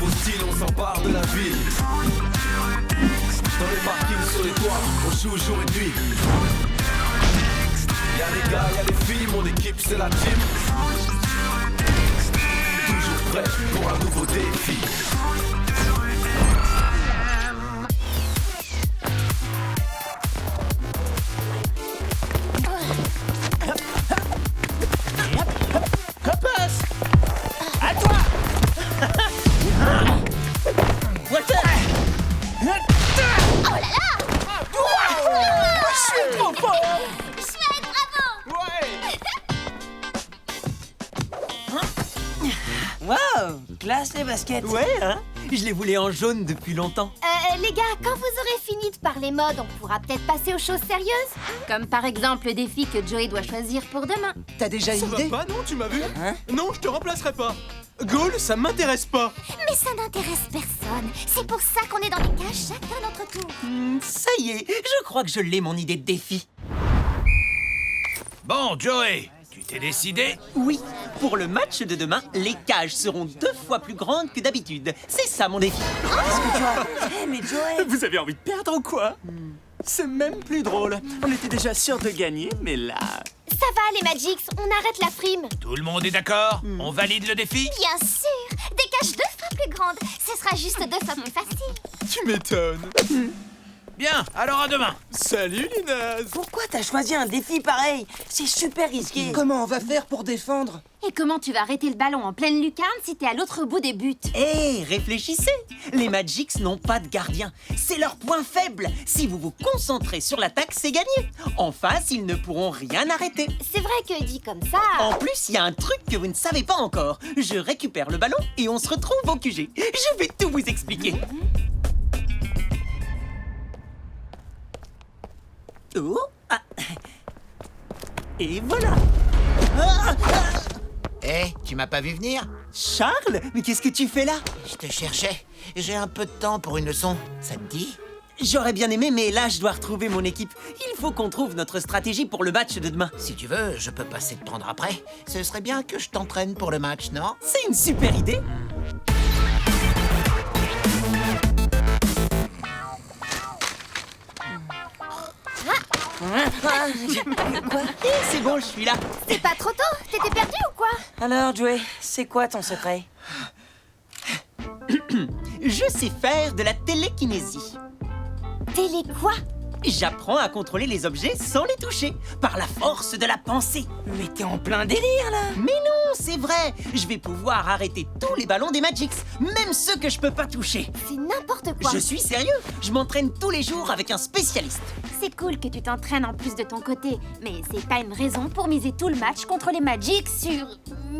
nouveau style, on s'empare de la ville. Dans les parkings, sur les toits, on joue jour et nuit. Y'a les gars, y'a les filles, mon équipe c'est la team. Toujours prêt pour un nouveau défi. Passe. À toi. Walter. Oh là là! Je suis trop fort. Chouette, bravo! Waouh, classe les baskets. Ouais, hein? Je les voulais en jaune depuis longtemps. Les gars, quand vous aurez fini de parler mode, on pourra peut-être passer aux choses sérieuses. Comme par exemple le défi que Joey doit choisir pour demain. T'as déjà Ça une va idée? pas, non? Tu m'as vu? Hein? Non, je te remplacerai pas. Gaulle, ça m'intéresse pas. Mais ça n'intéresse personne. C'est pour ça qu'on est dans les cages chacun notre tour. Ça y est, je crois que je l'ai mon idée de défi. Bon, Joey, tu t'es décidé? Oui, pour le match de demain, les cages seront 2 fois plus grandes que d'habitude. C'est ça mon défi. Qu'est-ce que tu as? Mais Joey! Vous avez envie de perdre ou quoi? C'est même plus drôle. On était déjà sûr de gagner, mais là... Ça va les Magix, on arrête la frime. Tout le monde est d'accord? On valide le défi? Bien sûr, des cages 2 fois plus grandes. Ce sera juste 2 fois plus facile. Tu m'étonnes. Bien, alors à demain. Salut, Linaz. Pourquoi t'as choisi un défi pareil? C'est super risqué. Comment on va faire pour défendre? Et comment tu vas arrêter le ballon en pleine lucarne si t'es à l'autre bout des buts? Hé, réfléchissez. Les Magics n'ont pas de gardien. C'est leur point faible. Si vous vous concentrez sur l'attaque, c'est gagné. En face, ils ne pourront rien arrêter. C'est vrai que dit comme ça... En plus, il y a un truc que vous ne savez pas encore. Je récupère le ballon et on se retrouve au QG. Je vais tout vous expliquer. Oh, ah. Et voilà. Tu m'as pas vu venir? Charles, mais qu'est-ce que tu fais là? Je te cherchais. J'ai un peu de temps pour une leçon. Ça te dit? J'aurais bien aimé, mais là, je dois retrouver mon équipe. Il faut qu'on trouve notre stratégie pour le match de demain. Si tu veux, je peux passer te prendre après. Ce serait bien que je t'entraîne pour le match, non? C'est une super idée. Quoi? C'est bon, je suis là. C'est pas trop tôt? T'étais perdu ou quoi? Alors, Joey, c'est quoi ton secret? Je sais faire de la télékinésie. Télé quoi? J'apprends à contrôler les objets sans les toucher, par la force de la pensée. Mais t'es en plein délire, là! Mais non, c'est vrai. Je vais pouvoir arrêter tous les ballons des Magics, même ceux que je peux pas toucher. C'est n'importe quoi. Je suis sérieux. Je m'entraîne tous les jours avec un spécialiste. C'est cool que tu t'entraînes en plus de ton côté, mais c'est pas une raison pour miser tout le match contre les Magic sur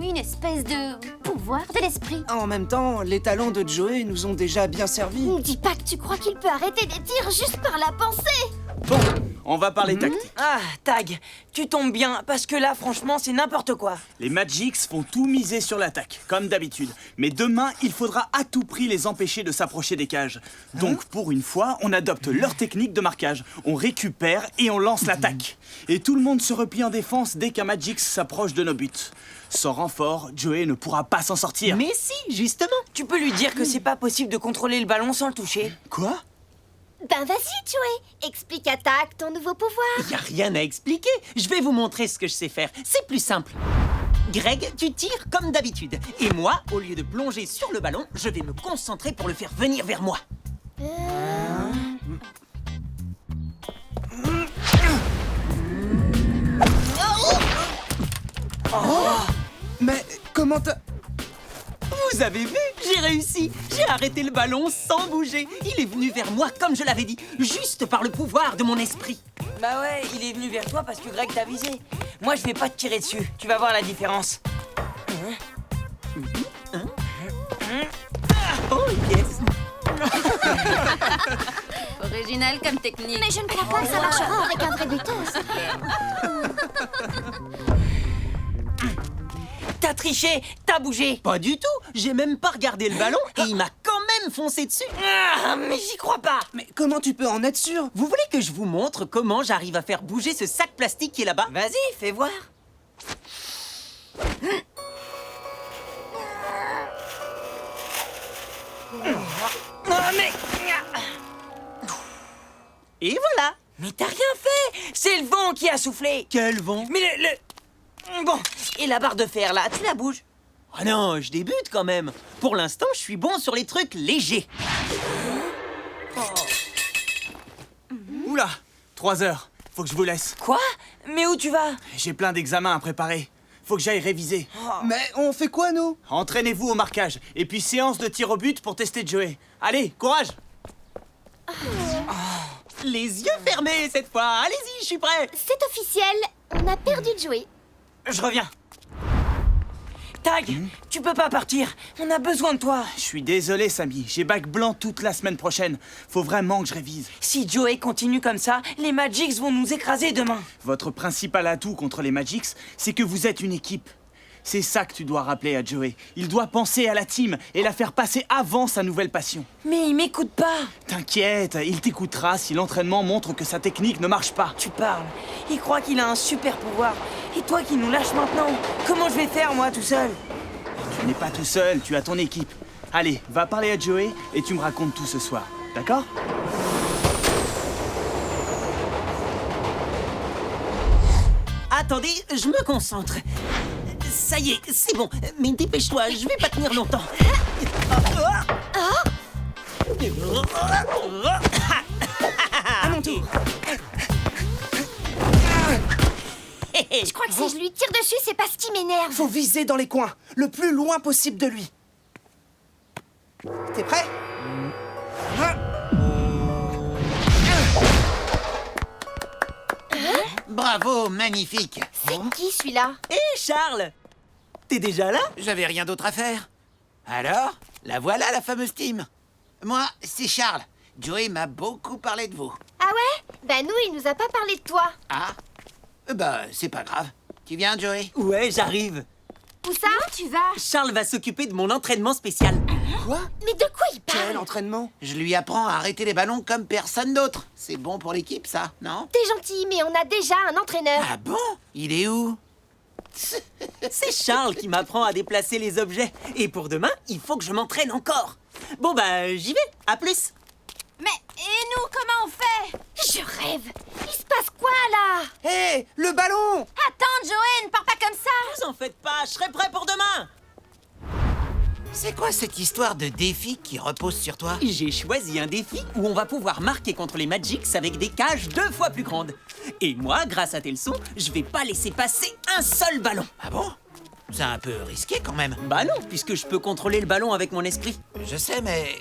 une espèce de pouvoir de l'esprit. En même temps, les talents de Joey nous ont déjà bien servi. Ne dis pas que tu crois qu'il peut arrêter des tirs juste par la pensée. Bon, on va parler tactique. Ah, Tag, tu tombes bien, parce que là, franchement, c'est n'importe quoi. Les Magics font tout miser sur l'attaque, comme d'habitude. Mais demain, il faudra à tout prix les empêcher de s'approcher des cages. Donc, pour une fois, on adopte leur technique de marquage. On récupère et on lance l'attaque. Et tout le monde se replie en défense dès qu'un Magix s'approche de nos buts. Sans renfort, Joey ne pourra pas s'en sortir. Mais si, justement. Tu peux lui dire que c'est pas possible de contrôler le ballon sans le toucher. Quoi? Ben vas-y, Joey, explique à Tac ton nouveau pouvoir. Y a rien à expliquer. Je vais vous montrer ce que je sais faire. C'est plus simple. Greg, tu tires comme d'habitude. Et moi, au lieu de plonger sur le ballon, je vais me concentrer pour le faire venir vers moi. Mais comment t'as... Vous avez vu? J'ai réussi. J'ai arrêté le ballon sans bouger. Il est venu vers moi comme je l'avais dit, juste par le pouvoir de mon esprit. Bah ouais, il est venu vers toi parce que Greg t'a visé. Moi, je vais pas te tirer dessus. Tu vas voir la différence. Oh yes. Original comme technique. Mais je ne crois pas que ça marchera avec un vrai buteur. T'as triché, t'as bougé. Pas du tout. J'ai même pas regardé le ballon et il m'a quand même foncé dessus. Ah, mais j'y crois pas. Mais comment tu peux en être sûr? Vous voulez que je vous montre comment j'arrive à faire bouger ce sac plastique qui est là-bas? Vas-y, fais voir. Oh, mais... Et voilà. Mais t'as rien fait! C'est le vent qui a soufflé! Quel vent. Mais Bon, et la barre de fer, là, tu la bouges? Oh non, je débute quand même. Pour l'instant, je suis bon sur les trucs légers. Oula, 3 heures. Faut que je vous laisse. Quoi? Mais où tu vas? J'ai plein d'examens à préparer. Faut que j'aille réviser. Mais on fait quoi, nous? Entraînez-vous au marquage. Et puis séance de tir au but pour tester Joey. Allez, courage! Les yeux fermés cette fois. Allez-y, je suis prêt. C'est officiel, on a perdu Joey. Je reviens. Tag, tu peux pas partir. On a besoin de toi. Je suis désolé, Samy. J'ai bac blanc toute la semaine prochaine. Faut vraiment que je révise. Si Joey continue comme ça, les Magics vont nous écraser demain. Votre principal atout contre les Magics, c'est que vous êtes une équipe. C'est ça que tu dois rappeler à Joey. Il doit penser à la team et la faire passer avant sa nouvelle passion. Mais il m'écoute pas. T'inquiète, il t'écoutera si l'entraînement montre que sa technique ne marche pas. Tu parles. Il croit qu'il a un super pouvoir. Et toi qui nous lâches maintenant, comment je vais faire, moi, tout seul? Tu n'es pas tout seul, tu as ton équipe. Allez, va parler à Joey et tu me racontes tout ce soir. D'accord? Attendez, je me concentre. Ça y est, c'est bon. Mais dépêche-toi, je vais pas tenir longtemps. À mon tour. Je crois que si je lui tire dessus, c'est parce qu'il m'énerve. Faut viser dans les coins, le plus loin possible de lui. T'es prêt? Bravo, magnifique. C'est qui celui-là? Hé, Charles! T'es déjà là? J'avais rien d'autre à faire. Alors, la voilà la fameuse team. Moi, c'est Charles. Joey m'a beaucoup parlé de vous. Ah ouais? Bah nous, il nous a pas parlé de toi. Ah? Bah, c'est pas grave. Tu viens, Joey? Ouais, j'arrive. Où ça? Où tu vas? Charles va s'occuper de mon entraînement spécial. Quoi? Mais de quoi il parle? Quel entraînement? Je lui apprends à arrêter les ballons comme personne d'autre. C'est bon pour l'équipe, ça, non? T'es gentil, mais on a déjà un entraîneur. Ah bon? Il est où? C'est Charles qui m'apprend à déplacer les objets. Et pour demain, il faut que je m'entraîne encore. Bon bah, j'y vais. À plus. Mais, et nous, comment on fait? Je rêve. Il se passe quoi, là? Hé, le ballon! Attends, Joey, ne pars pas comme ça. Vous en faites pas, je serai prêt pour demain. C'est quoi cette histoire de défi qui repose sur toi? J'ai choisi un défi où on va pouvoir marquer contre les Magics avec des cages 2 fois plus grandes. Et moi, grâce à tes leçons, je vais pas laisser passer un seul ballon. Ah bon? C'est un peu risqué quand même. Bah non, puisque je peux contrôler le ballon avec mon esprit. Je sais, mais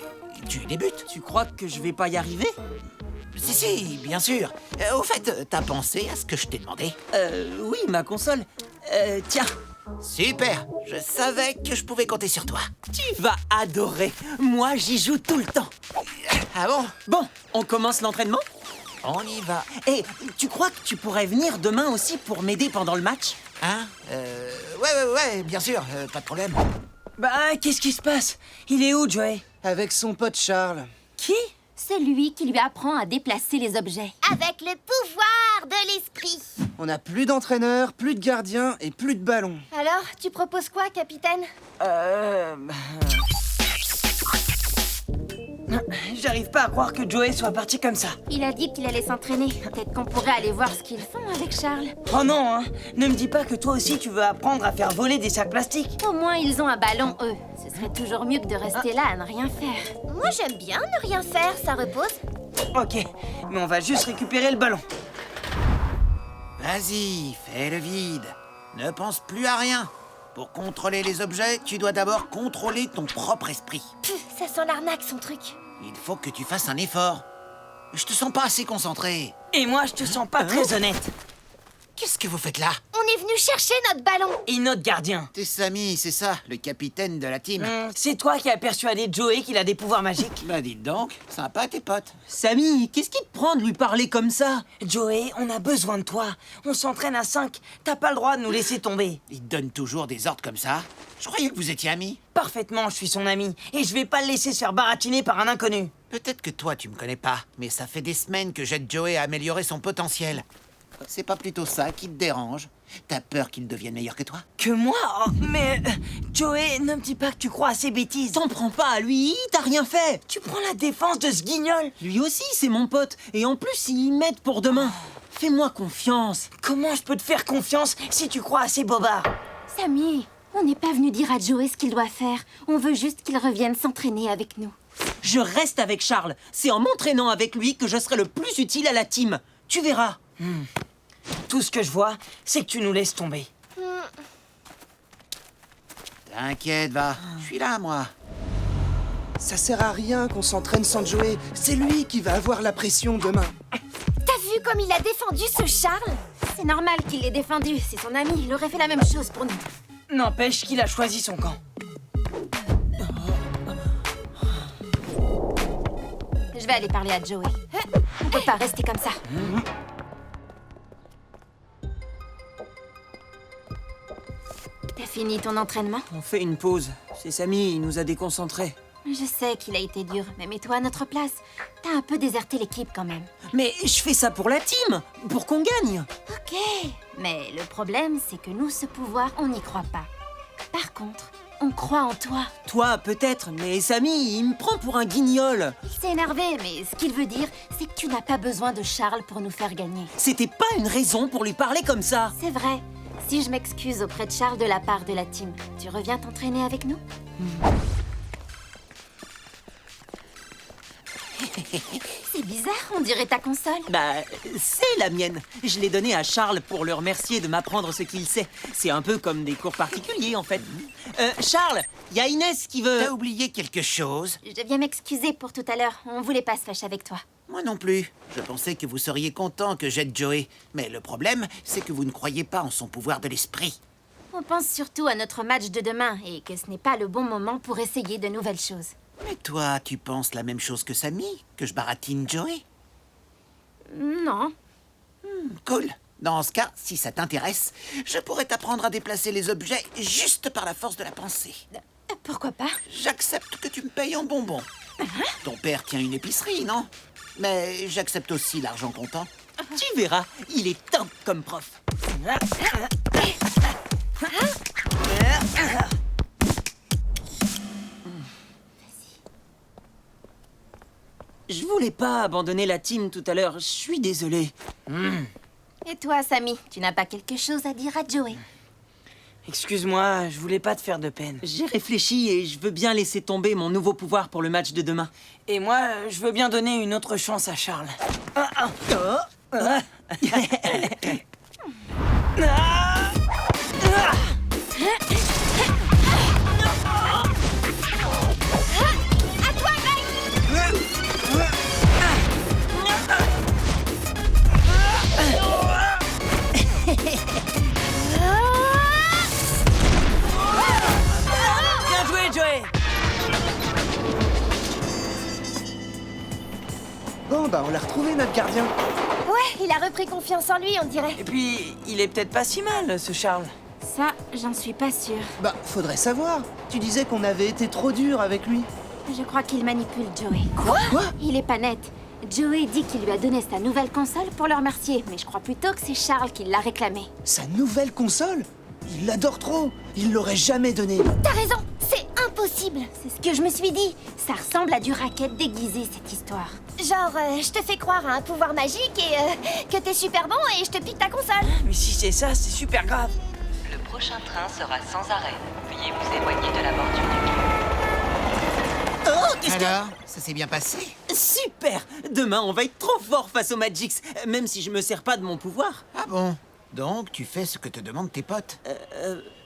tu débutes. Tu crois que je vais pas y arriver? Si, bien sûr. Au fait, t'as pensé à ce que je t'ai demandé? Oui, ma console. Tiens, Super. Je savais que je pouvais compter sur toi. tu vas adorer. Moi, j'y joue tout le temps. Ah bon? Bon, on commence l'entraînement? On y va. Et tu crois que tu pourrais venir demain aussi pour m'aider pendant le match? Hein? Ouais, bien sûr, pas de problème. Bah, qu'est-ce qui se passe? Il est où, Joey? Avec son pote Charles. Qui? C'est lui qui lui apprend à déplacer les objets. Avec le pouvoir de l'esprit. On n'a plus d'entraîneur, plus de gardien et plus de ballon. Alors, tu proposes quoi, capitaine? J'arrive pas à croire que Joey soit parti comme ça. Il a dit qu'il allait s'entraîner. Peut-être qu'on pourrait aller voir ce qu'ils font avec Charles. Oh non, hein. Ne me dis pas que toi aussi tu veux apprendre à faire voler des sacs plastiques. Au moins, ils ont un ballon, eux. Ce serait toujours mieux que de rester là à ne rien faire. Moi, j'aime bien ne rien faire, ça repose. Ok, mais on va juste récupérer le ballon. Vas-y, fais le vide. Ne pense plus à rien. Pour contrôler les objets, tu dois d'abord contrôler ton propre esprit. Pff, ça sent l'arnaque, son truc. Il faut que tu fasses un effort. Je te sens pas assez concentré. Et moi, je te sens pas très honnête. Qu'est-ce que vous faites là? On est venu chercher notre ballon. Et notre gardien. T'es Samy, c'est ça, le capitaine de la team. C'est toi qui as persuadé Joey qu'il a des pouvoirs magiques. Bah dites donc, sympa tes potes. Samy, qu'est-ce qui te prend de lui parler comme ça? Joey, on a besoin de toi. On s'entraîne à 5. T'as pas le droit de nous laisser tomber. Il te donne toujours des ordres comme ça. Je croyais que vous étiez amis. Parfaitement, je suis son ami. Et je vais pas le laisser se faire baratiner par un inconnu. Peut-être que toi tu me connais pas, mais ça fait des semaines que j'aide Joey à améliorer son potentiel. C'est pas plutôt ça qui te dérange? T'as peur qu'il devienne meilleur que toi? Que moi? Oh, mais Joey, ne me dis pas que tu crois à ces bêtises. T'en prends pas à lui, t'as rien fait. Tu prends la défense de ce guignol. Lui aussi, c'est mon pote. Et en plus, il m'aide pour demain. Fais-moi confiance. Comment je peux te faire confiance si tu crois à ces bobards? Samy, on n'est pas venu dire à Joey ce qu'il doit faire. On veut juste qu'il revienne s'entraîner avec nous. Je reste avec Charles. C'est en m'entraînant avec lui que je serai le plus utile à la team. Tu verras. Tout ce que je vois, c'est que tu nous laisses tomber. T'inquiète, va. Je suis là, moi. Ça sert à rien qu'on s'entraîne sans Joey. C'est lui qui va avoir la pression demain. T'as vu comme il a défendu ce Charles? C'est normal qu'il l'ait défendu, c'est son ami, il aurait fait la même chose pour nous. N'empêche qu'il a choisi son camp. Je vais aller parler à Joey. On peut pas rester comme ça. T'as fini ton entraînement? On fait une pause. C'est Samy, il nous a déconcentrés. Je sais qu'il a été dur, mais mets-toi à notre place. T'as un peu déserté l'équipe quand même. Mais je fais ça pour la team, pour qu'on gagne. Ok, mais le problème, c'est que nous, ce pouvoir, on n'y croit pas. Par contre, on croit en toi. Toi, peut-être, mais Samy, il me prend pour un guignol. Il s'est énervé, mais ce qu'il veut dire, c'est que tu n'as pas besoin de Charles pour nous faire gagner. C'était pas une raison pour lui parler comme ça. C'est vrai. Si je m'excuse auprès de Charles de la part de la team, tu reviens t'entraîner avec nous? C'est bizarre, on dirait ta console. Bah, c'est la mienne. Je l'ai donnée à Charles pour le remercier de m'apprendre ce qu'il sait. C'est un peu comme des cours particuliers, en fait. Charles, il y a Inès qui veut... T'as oublié quelque chose? Je viens m'excuser pour tout à l'heure. On voulait pas se fâcher avec toi. Moi non plus. Je pensais que vous seriez content que j'aide Joey. Mais le problème, c'est que vous ne croyez pas en son pouvoir de l'esprit. On pense surtout à notre match de demain et que ce n'est pas le bon moment pour essayer de nouvelles choses. Mais toi, tu penses la même chose que Samy? Que je baratine Joey? Non. Cool. Dans ce cas, si ça t'intéresse, je pourrais t'apprendre à déplacer les objets juste par la force de la pensée. Pourquoi pas? J'accepte que tu me payes en bonbons. Ton père tient une épicerie, non? Mais j'accepte aussi l'argent comptant. Tu verras, il est top comme prof. Je voulais pas abandonner la team tout à l'heure, je suis désolé. Et toi, Samy, tu n'as pas quelque chose à dire à Joey? Excuse-moi, je voulais pas te faire de peine. J'ai réfléchi et je veux bien laisser tomber mon nouveau pouvoir pour le match de demain. Et moi, je veux bien donner une autre chance à Charles. À toi, Greg! Bien joué, Joey! Bon, bah on l'a retrouvé, notre gardien. Ouais, il a repris confiance en lui, on dirait. Et puis, il est peut-être pas si mal, ce Charles. Ça, j'en suis pas sûre. Bah, faudrait savoir. Tu disais qu'on avait été trop dur avec lui. Je crois qu'il manipule Joey. Quoi? Il est pas net. Joey dit qu'il lui a donné sa nouvelle console pour le remercier, mais je crois plutôt que c'est Charles qui l'a réclamé. Sa nouvelle console? Il l'adore trop. Il l'aurait jamais donné. T'as raison, c'est impossible. C'est ce que je me suis dit. Ça ressemble à du racket déguisé, cette histoire. Genre, je te fais croire à un pouvoir magique et que t'es super bon et je te pique ta console. Mais si c'est ça, c'est super grave. Le prochain train sera sans arrêt. Veuillez vous éloigner de la bordure du quai. Oh, qu'est-ce que... Alors, ça s'est bien passé? Super! Demain, on va être trop fort face aux Magix, même si je me sers pas de mon pouvoir. Ah bon? Donc, tu fais ce que te demandent tes potes?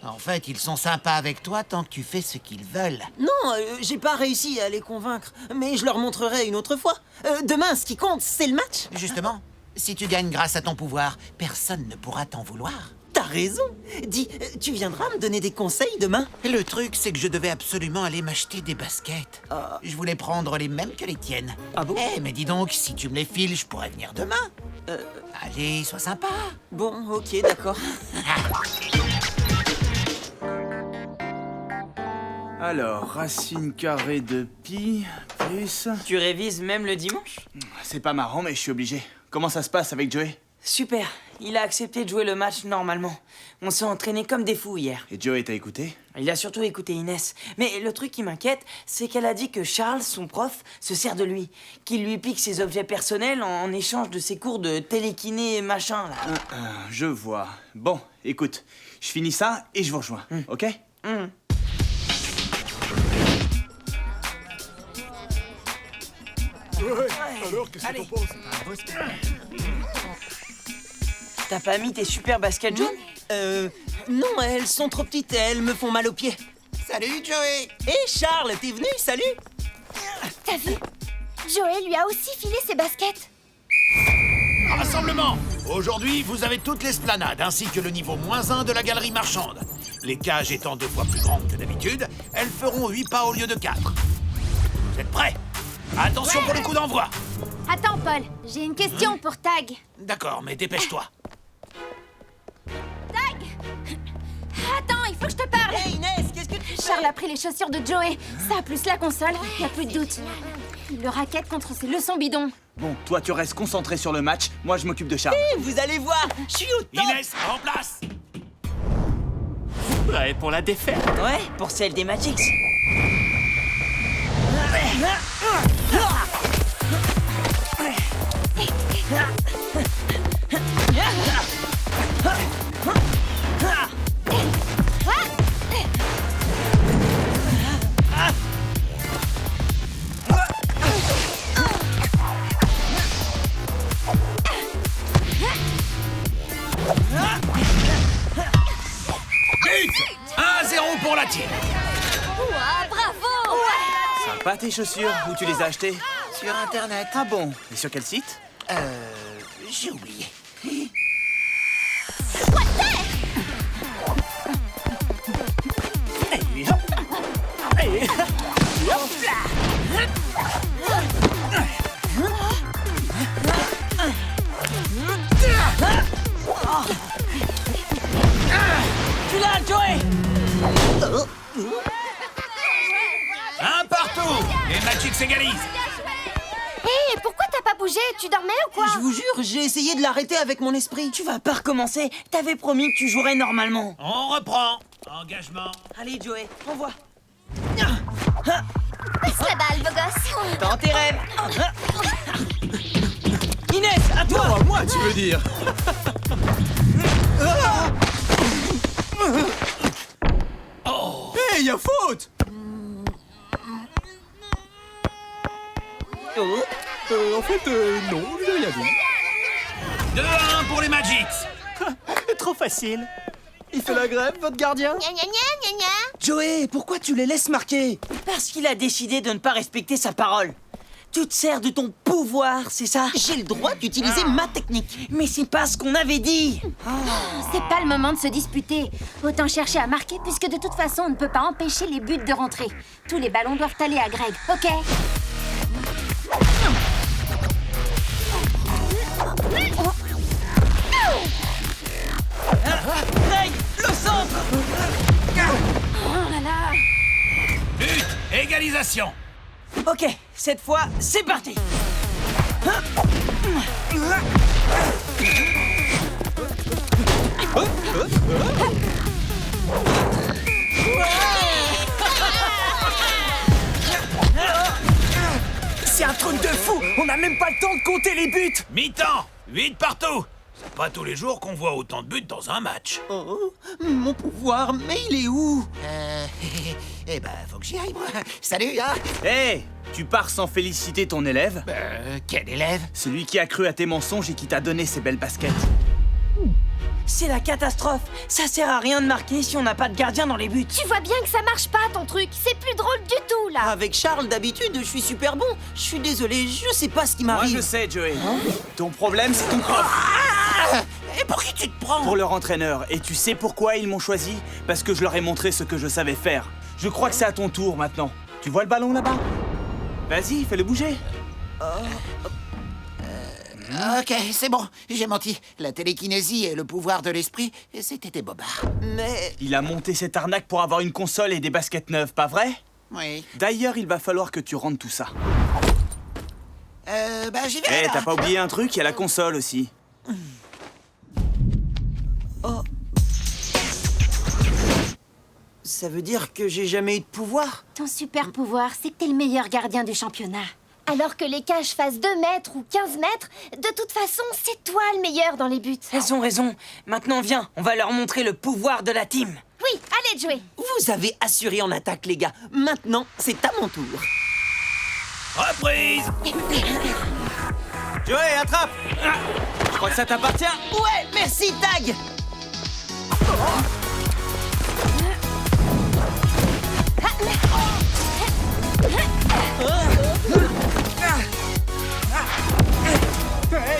En fait, ils sont sympas avec toi tant que tu fais ce qu'ils veulent. Non, j'ai pas réussi à les convaincre, mais je leur montrerai une autre fois. Demain, ce qui compte, c'est le match. Justement, si tu gagnes grâce à ton pouvoir, personne ne pourra t'en vouloir. T'as raison. Dis, tu viendras me donner des conseils demain? Le truc, c'est que je devais absolument aller m'acheter des baskets. Je voulais prendre les mêmes que les tiennes. Ah bon? Eh, mais dis donc, si tu me les files, je pourrais venir demain. Allez, sois sympa. Bon, ok, d'accord. Alors, racine carrée de pi, plus... Tu révises même le dimanche? C'est pas marrant, mais je suis obligé. Comment ça se passe avec Joey? Super. il a accepté de jouer le match normalement. On s'est entraîné comme des fous hier. Et Joey t'a écouté? Il a surtout écouté Inès. Mais le truc qui m'inquiète, c'est qu'elle a dit que Charles, son prof, se sert de lui. Qu'il lui pique ses objets personnels en échange de ses cours de télékiné et machin, là. Je vois. Bon, écoute, je finis ça et je vous rejoins, ok? Alors, qu'est-ce que t'en penses? T'as pas mis tes super baskets jaunes? Non, elles sont trop petites, elles me font mal aux pieds. Salut, Joey. Hé, Charles, t'es venu? Salut! T'as vu? Joey lui a aussi filé ses baskets. Rassemblement! Aujourd'hui, vous avez toute l'esplanade, ainsi que le niveau -1 de la galerie marchande. Les cages étant 2 fois plus grandes que d'habitude, elles feront 8 pas au lieu de 4. Vous êtes prêts? Attention pour le coup d'envoi! Attends, Paul, j'ai une question pour Tag. D'accord, mais dépêche-toi. Tag! Attends, il faut que je te parle. Hé, Inès, qu'est-ce que tu fais? Charles a pris les chaussures de Joey. Ça, plus la console, y a plus de doute. Il le raquette contre ses leçons bidons. Bon, toi tu restes concentré sur le match, moi je m'occupe de Charles. Vous allez voir, je suis au top! Inès, en place! Prêt pour la défaite? Ouais, pour celle des Magix. But! 1-0 pour la team. Ouah, bravo! Sympa tes chaussures, où tu les as achetées? Sur Internet. Ah bon? Et sur quel site? J'ai oublié. Tu l'as, Joey! Un partout! Les Magix s'égalisent. Hé, pourquoi t'as pas bougé? Tu dormais ou quoi? Je vous jure, j'ai essayé de l'arrêter avec mon esprit. Tu vas pas recommencer. T'avais promis que tu jouerais normalement. On reprend. Engagement. Allez, Joey, envoie. Passe la balle, beau gosse. Dans tes rêves. Inès, à toi! Oh, moi, tu veux dire? Hé, y a faute! En fait, non, j'ai rien dit. 2-1 pour les Magix. Trop facile. Il fait la grève, votre gardien? Gna gna gna gna gna. Joey, pourquoi tu les laisses marquer? Parce qu'il a décidé de ne pas respecter sa parole. Tu te sers de ton pouvoir, c'est ça? J'ai le droit d'utiliser ma technique. Mais c'est pas ce qu'on avait dit. C'est pas le moment de se disputer. Autant chercher à marquer, puisque de toute façon, on ne peut pas empêcher les buts de rentrer. Tous les ballons doivent aller à Greg, ok? Greg, le centre! Oh là là! But! Égalisation. Ok, cette fois, c'est parti. C'est un truc de fou! On n'a même pas le temps de compter les buts! Mi-temps. 8 partout. C'est pas tous les jours qu'on voit autant de buts dans un match. Oh, mon pouvoir, mais il est où? Eh ben, faut que j'y aille, moi. Salut, hein. Hé! Tu pars sans féliciter ton élève? Quel élève? Celui qui a cru à tes mensonges et qui t'a donné ces belles baskets. C'est la catastrophe. Ça sert à rien de marquer si on n'a pas de gardien dans les buts. Tu vois bien que ça marche pas, ton truc. C'est plus drôle du tout, là. Avec Charles, d'habitude, je suis super bon. Je suis désolé, je sais pas ce qui Moi m'arrive. je sais, Joey. Ton problème, c'est ton prof. Et pour qui tu te prends? Pour leur entraîneur. Et tu sais pourquoi ils m'ont choisi? Parce que je leur ai montré ce que je savais faire. Je crois que c'est à ton tour maintenant. Tu vois le ballon là-bas? Vas-y, fais-le bouger. Ok, c'est bon, j'ai menti. La télékinésie et le pouvoir de l'esprit, c'était des bobards. Mais... Il a monté cette arnaque pour avoir une console et des baskets neuves, pas vrai? Oui. D'ailleurs, il va falloir que tu rendes tout ça. Bah j'y vais Eh, alors. t'as pas oublié un truc? Il y a la console aussi. ça veut dire que j'ai jamais eu de pouvoir? Ton super pouvoir, c'est que t'es le meilleur gardien du championnat. Alors que les cages fassent 2 mètres ou 15 mètres, de toute façon, c'est toi le meilleur dans les buts. Elles ont raison. Maintenant, viens, on va leur montrer le pouvoir de la team. Oui, allez, Joey. Vous avez assuré en attaque, les gars. Maintenant, c'est à mon tour. Reprise. Joey, attrape. Je crois que ça t'appartient. Ouais, merci, Tag.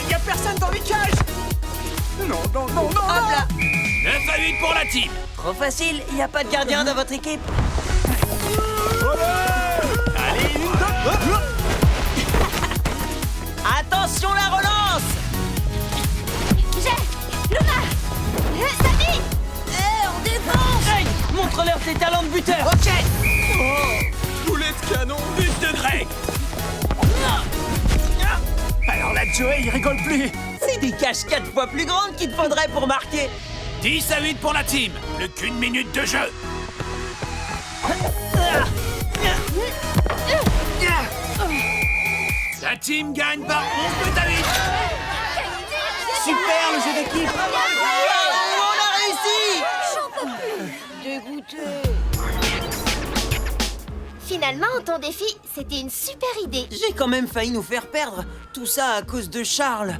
Y a personne dans les cages. Non. 9 à 8 pour la team. Trop facile, y a pas de gardien dans votre équipe. Allez, une, deux. Attention, la relance. J'ai Luna Samy on défense. Greg, montre-leur tes talents de buteur. Ok. Boulet de canon. But de Greg. Alors là, Joey, il rigole plus. C'est des cages 4 fois plus grandes qu'il te faudrait pour marquer. 10 à 8 pour la team. Plus qu'une minute de jeu. La team gagne par 11 buts à 8. Super le jeu d'équipe. On a réussi. Dégoûté. Finalement, ton défi, c'était une super idée. J'ai quand même failli nous faire perdre. Tout ça à cause de Charles.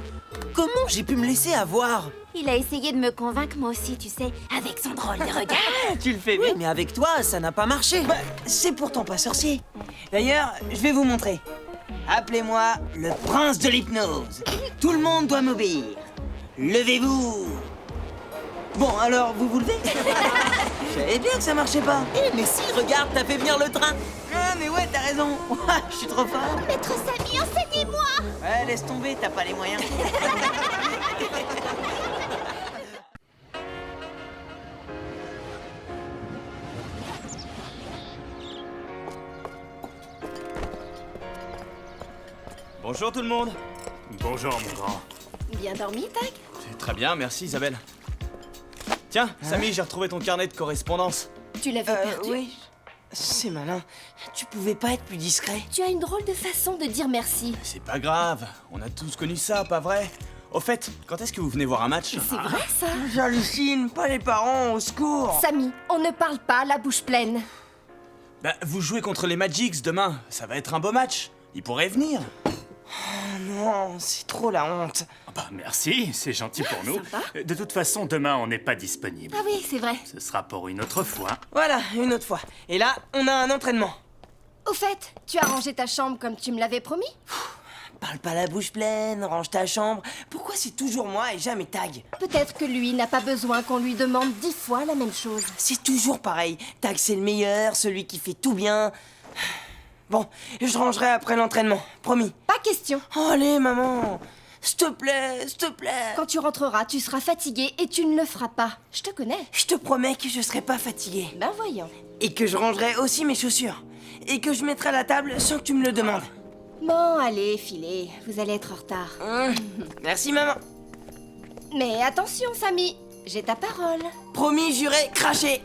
Comment j'ai pu me laisser avoir? Il a essayé de me convaincre, moi aussi, tu sais, avec son drôle de regard. Tu le fais bien. Oui, mais avec toi, ça n'a pas marché. Bah, c'est pourtant pas sorcier. D'ailleurs, je vais vous montrer. Appelez-moi le prince de l'hypnose. Tout le monde doit m'obéir. Levez-vous. Bon, alors, vous vous levez? Je savais bien que ça marchait pas. Eh, mais si, regarde, t'as fait venir le train. Ah, mais ouais, t'as raison. Je suis trop fort. Maître Samy, enseignez-moi. Ouais, laisse tomber, t'as pas les moyens. Bonjour tout le monde. Bonjour, mon grand. Bien dormi, Tag? C'est très bien, merci Isabelle. Tiens, Samy, j'ai retrouvé ton carnet de correspondance. Tu l'avais perdu? Oui. C'est malin. Tu pouvais pas être plus discret. Tu as une drôle de façon de dire merci. C'est pas grave, on a tous connu ça, pas vrai? Au fait, quand est-ce que vous venez voir un match? C'est vrai, ça? J'hallucine, pas les parents, au secours. Samy, on ne parle pas la bouche pleine. Bah, vous jouez contre les Magics demain, ça va être un beau match. Ils pourraient venir. Oh non, c'est trop la honte. Bah merci, c'est gentil pour nous. Sympa. De toute façon, demain, on n'est pas disponible. Ah oui, c'est vrai. Ce sera pour une autre fois. Voilà, une autre fois. Et là, on a un entraînement. Au fait, tu as rangé ta chambre comme tu me l'avais promis? Parle pas la bouche pleine, range ta chambre. Pourquoi c'est toujours moi et jamais Tag? Peut-être que lui n'a pas besoin qu'on lui demande 10 fois la même chose. C'est toujours pareil. Tag, c'est le meilleur, celui qui fait tout bien. Bon, je rangerai après l'entraînement, promis. Pas question. Oh, allez, maman. S'il te plaît, s'il te plaît. Quand tu rentreras, tu seras fatigué et tu ne le feras pas. Je te connais. Je te promets que je serai pas fatigué. Ben voyons. Et que je rangerai aussi mes chaussures. Et que je mettrai la table sans que tu me le demandes. Bon, allez, filez. Vous allez être en retard. Merci, maman. Mais attention, Samy. J'ai ta parole. Promis, juré, craché.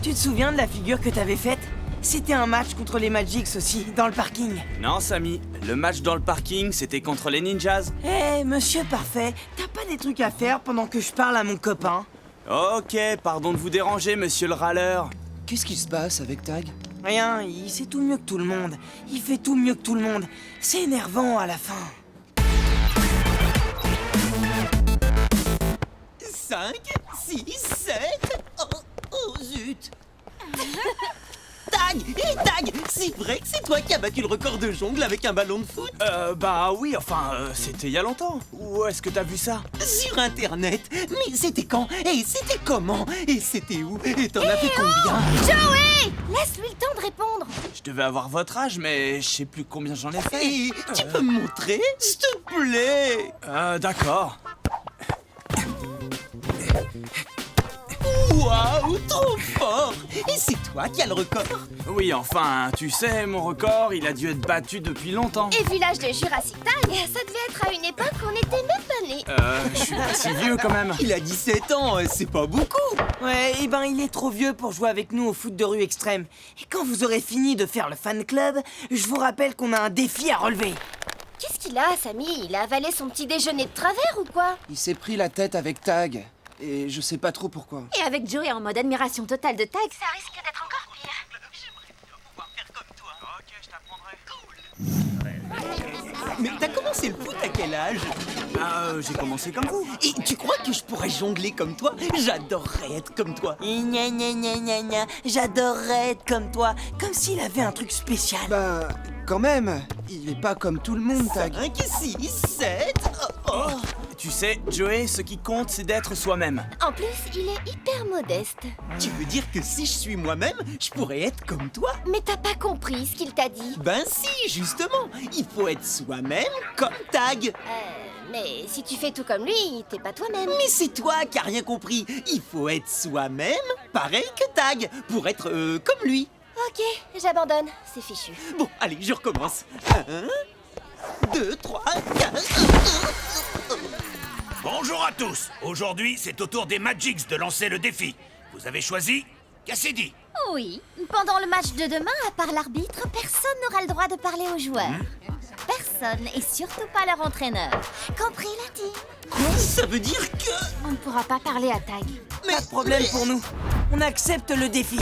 Tu te souviens de la figure que t'avais faite? C'était un match contre les Magics aussi, dans le parking. Non, Samy, le match dans le parking, c'était contre les Ninjas. Eh, monsieur parfait, t'as pas des trucs à faire pendant que je parle à mon copain? Ok, pardon de vous déranger, monsieur le râleur. Qu'est-ce qui se passe avec Tag? Rien, il sait tout mieux que tout le monde. Il fait tout mieux que tout le monde. C'est énervant à la fin. 5, 6, 7... Oh zut. Tag! Hé Tag! C'est vrai que c'est toi qui as battu le record de jongle avec un ballon de foot? Bah oui, enfin, c'était il y a longtemps. Où est-ce que t'as vu ça? Sur internet. Mais c'était quand? Et c'était comment? Et c'était où? Et t'en as fait combien? Joey! Laisse-lui le temps de répondre. Je devais avoir votre âge, mais je sais plus combien j'en ai fait. Et tu peux me montrer? S'il te plaît! D'accord. Waouh, trop fort! Et c'est toi qui as le record? Oui, enfin, tu sais, mon record, il a dû être battu depuis longtemps. Et vu l'âge de Jurassic Tag, ça devait être à une époque où on n'était même pas Allez. Je suis pas si vieux quand même. Il a 17 ans, c'est pas beaucoup. Ouais, et ben il est trop vieux pour jouer avec nous au foot de rue extrême. Et quand vous aurez fini de faire le fan club, je vous rappelle qu'on a un défi à relever. Qu'est-ce qu'il a, Samy? Il a avalé son petit déjeuner de travers ou quoi? Il s'est pris la tête avec Tag. Et je sais pas trop pourquoi. Et avec Joey en mode admiration totale de Tag, ça risque d'être encore pire. Mais t'as commencé le foot à quel âge? J'ai commencé comme vous. Et tu crois que je pourrais jongler comme toi? J'adorerais être comme toi. Gna gna gna gna gna, j'adorerais être comme toi, comme s'il avait un truc spécial. Bah, quand même, il est pas comme tout le monde, Tag. 5, 6, 7... Oh. Tu sais, Joey, ce qui compte, c'est d'être soi-même. En plus, il est hyper modeste. Tu veux dire que si je suis moi-même, je pourrais être comme toi? Mais t'as pas compris ce qu'il t'a dit. Ben si, justement. Il faut être soi-même comme Tag. Mais si tu fais tout comme lui, t'es pas toi-même. Mais c'est toi qui as rien compris. Il faut être soi-même, pareil que Tag, pour être comme lui. Ok, j'abandonne, c'est fichu. Bon, allez, je recommence. 1, 2, 3, 4... Bonjour à tous. Aujourd'hui, c'est au tour des Magics de lancer le défi. Vous avez choisi Cassidy. Oui, pendant le match de demain, à part l'arbitre, personne n'aura le droit de parler aux joueurs. Personne, et surtout pas leur entraîneur. Compris la team? Quoi? Ça veut dire que... On ne pourra pas parler à Tag. Pas de problème pour nous. On accepte le défi.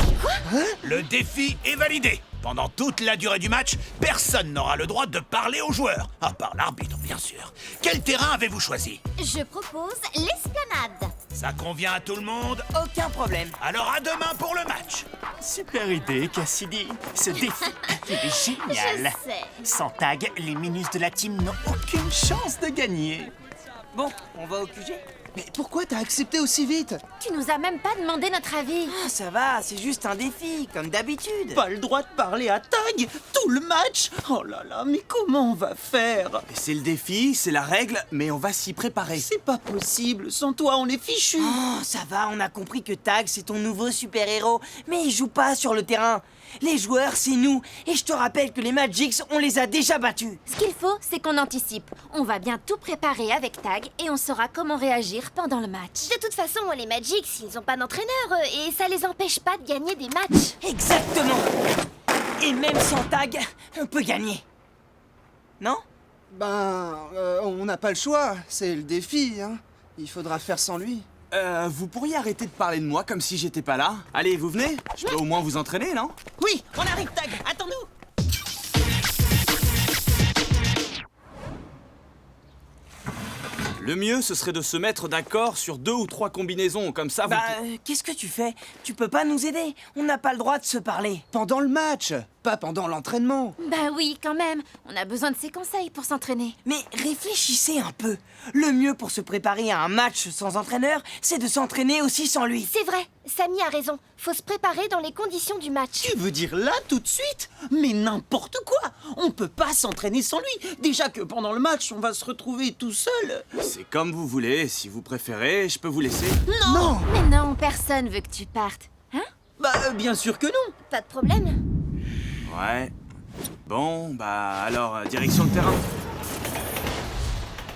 Le défi est validé. Pendant toute la durée du match, personne n'aura le droit de parler aux joueurs, à part l'arbitre, bien sûr. Quel terrain avez-vous choisi? Je propose l'esplanade. Ça convient à tout le monde? Aucun problème. Alors à demain pour le match. Super idée, Cassidy. Ce défi, il est génial. Je sais. Sans Tag, les minus de la team n'ont aucune chance de gagner. Bon, on va au QG? Mais pourquoi t'as accepté aussi vite? Tu nous as même pas demandé notre avis. Ah, ça va, c'est juste un défi, comme d'habitude. Pas le droit de parler à Tag tout le match. Oh là là, mais comment on va faire? C'est le défi, c'est la règle, mais on va s'y préparer. C'est pas possible, sans toi on est fichu. Oh, ça va, on a compris que Tag, c'est ton nouveau super-héros. Mais il joue pas sur le terrain. Les joueurs, c'est nous. Et je te rappelle que les Magics, on les a déjà battus. Ce qu'il faut, c'est qu'on anticipe. On va bien tout préparer avec Tag et on saura comment réagir pendant le match. De toute façon, les Magics, ils ont pas d'entraîneur et ça les empêche pas de gagner des matchs. Exactement. Et même sans Tag, on peut gagner. Non? Ben, on n'a pas le choix. C'est le défi, hein. Il faudra faire sans lui. Vous pourriez arrêter de parler de moi comme si j'étais pas là? Allez, vous venez? Je peux au moins vous entraîner, non? Oui, on arrive Tag, attends-nous. Le mieux, ce serait de se mettre d'accord sur 2 ou 3 combinaisons, comme ça vous... Qu'est-ce que tu fais? Tu peux pas nous aider. On n'a pas le droit de se parler. Pendant le match, pas pendant l'entraînement. Bah oui, quand même. On a besoin de ses conseils pour s'entraîner. Mais réfléchissez un peu. Le mieux pour se préparer à un match sans entraîneur, c'est de s'entraîner aussi sans lui. C'est vrai, Samy a raison. Faut se préparer dans les conditions du match. Tu veux dire là, tout de suite? Mais n'importe quoi. On peut pas s'entraîner sans lui. Déjà que pendant le match, on va se retrouver tout seul. C'est comme vous voulez, si vous préférez, je peux vous laisser. Non. Mais non, personne veut que tu partes. Hein? Bah, bien sûr que non. Pas de problème. Ouais. Bon, bah alors, direction le terrain.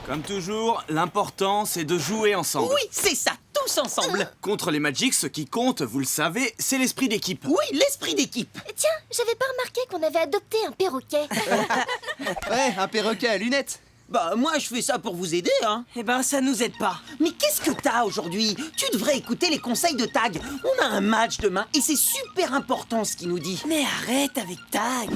Comme toujours, l'important, c'est de jouer ensemble. Oui, c'est ça, tous ensemble. Contre les Magics, ce qui compte, vous le savez, c'est l'esprit d'équipe. Oui, l'esprit d'équipe. Tiens, j'avais pas remarqué qu'on avait adopté un perroquet. Ouais, un perroquet à lunettes. Bah, moi, je fais ça pour vous aider, hein. Eh ben, ça nous aide pas. Mais qu'est-ce que t'as aujourd'hui? Tu devrais écouter les conseils de Tag. On a un match demain et c'est super important ce qu'il nous dit. Mais arrête avec Tag.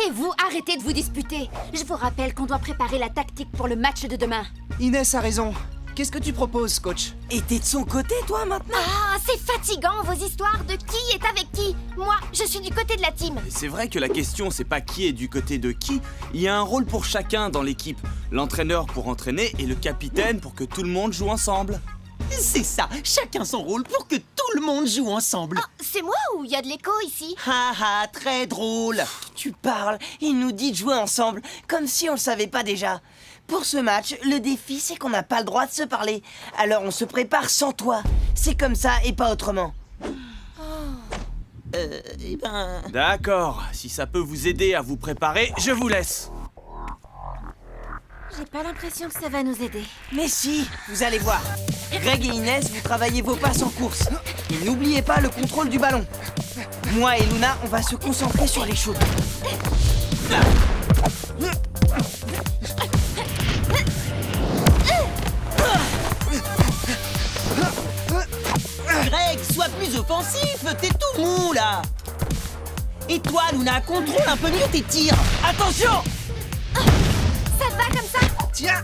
Et vous, arrêtez de vous disputer. Je vous rappelle qu'on doit préparer la tactique pour le match de demain. Inès a raison. Qu'est-ce que tu proposes, coach? Et t'es de son côté, toi, maintenant? Ah, c'est fatigant, vos histoires de qui est avec qui. Moi, je suis du côté de la team. C'est vrai que la question, c'est pas qui est du côté de qui. Il y a un rôle pour chacun dans l'équipe. L'entraîneur pour entraîner et le capitaine pour que tout le monde joue ensemble. C'est ça, chacun son rôle pour que tout le monde joue ensemble. Ah, c'est moi ou il y a de l'écho ici? Haha, très drôle. Tu parles, il nous dit de jouer ensemble, comme si on le savait pas déjà. Pour ce match, le défi, c'est qu'on n'a pas le droit de se parler. Alors on se prépare sans toi. C'est comme ça et pas autrement. Eh ben... D'accord, si ça peut vous aider à vous préparer, je vous laisse. J'ai pas l'impression que ça va nous aider. Mais si, vous allez voir. Greg et Inès, vous travaillez vos passes en course. Et n'oubliez pas le contrôle du ballon. Moi et Luna, on va se concentrer sur les shoots. Greg, sois plus offensif, t'es tout mou là. Et toi, Luna, contrôle un peu mieux tes tirs. Attention! Ça te va comme ça? Tiens!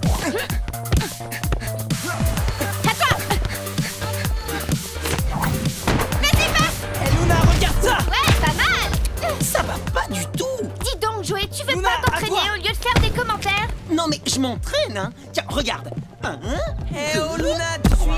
Vas-y, passe! Eh, Luna, regarde ça! Ouais, pas mal! Ça va pas du tout. Dis donc, Joey, tu veux Luna, pas à t'entraîner toi. au lieu de faire des commentaires? Non mais je m'entraîne, hein. Tiens, regarde. 1, Eh oh Luna, tu suis?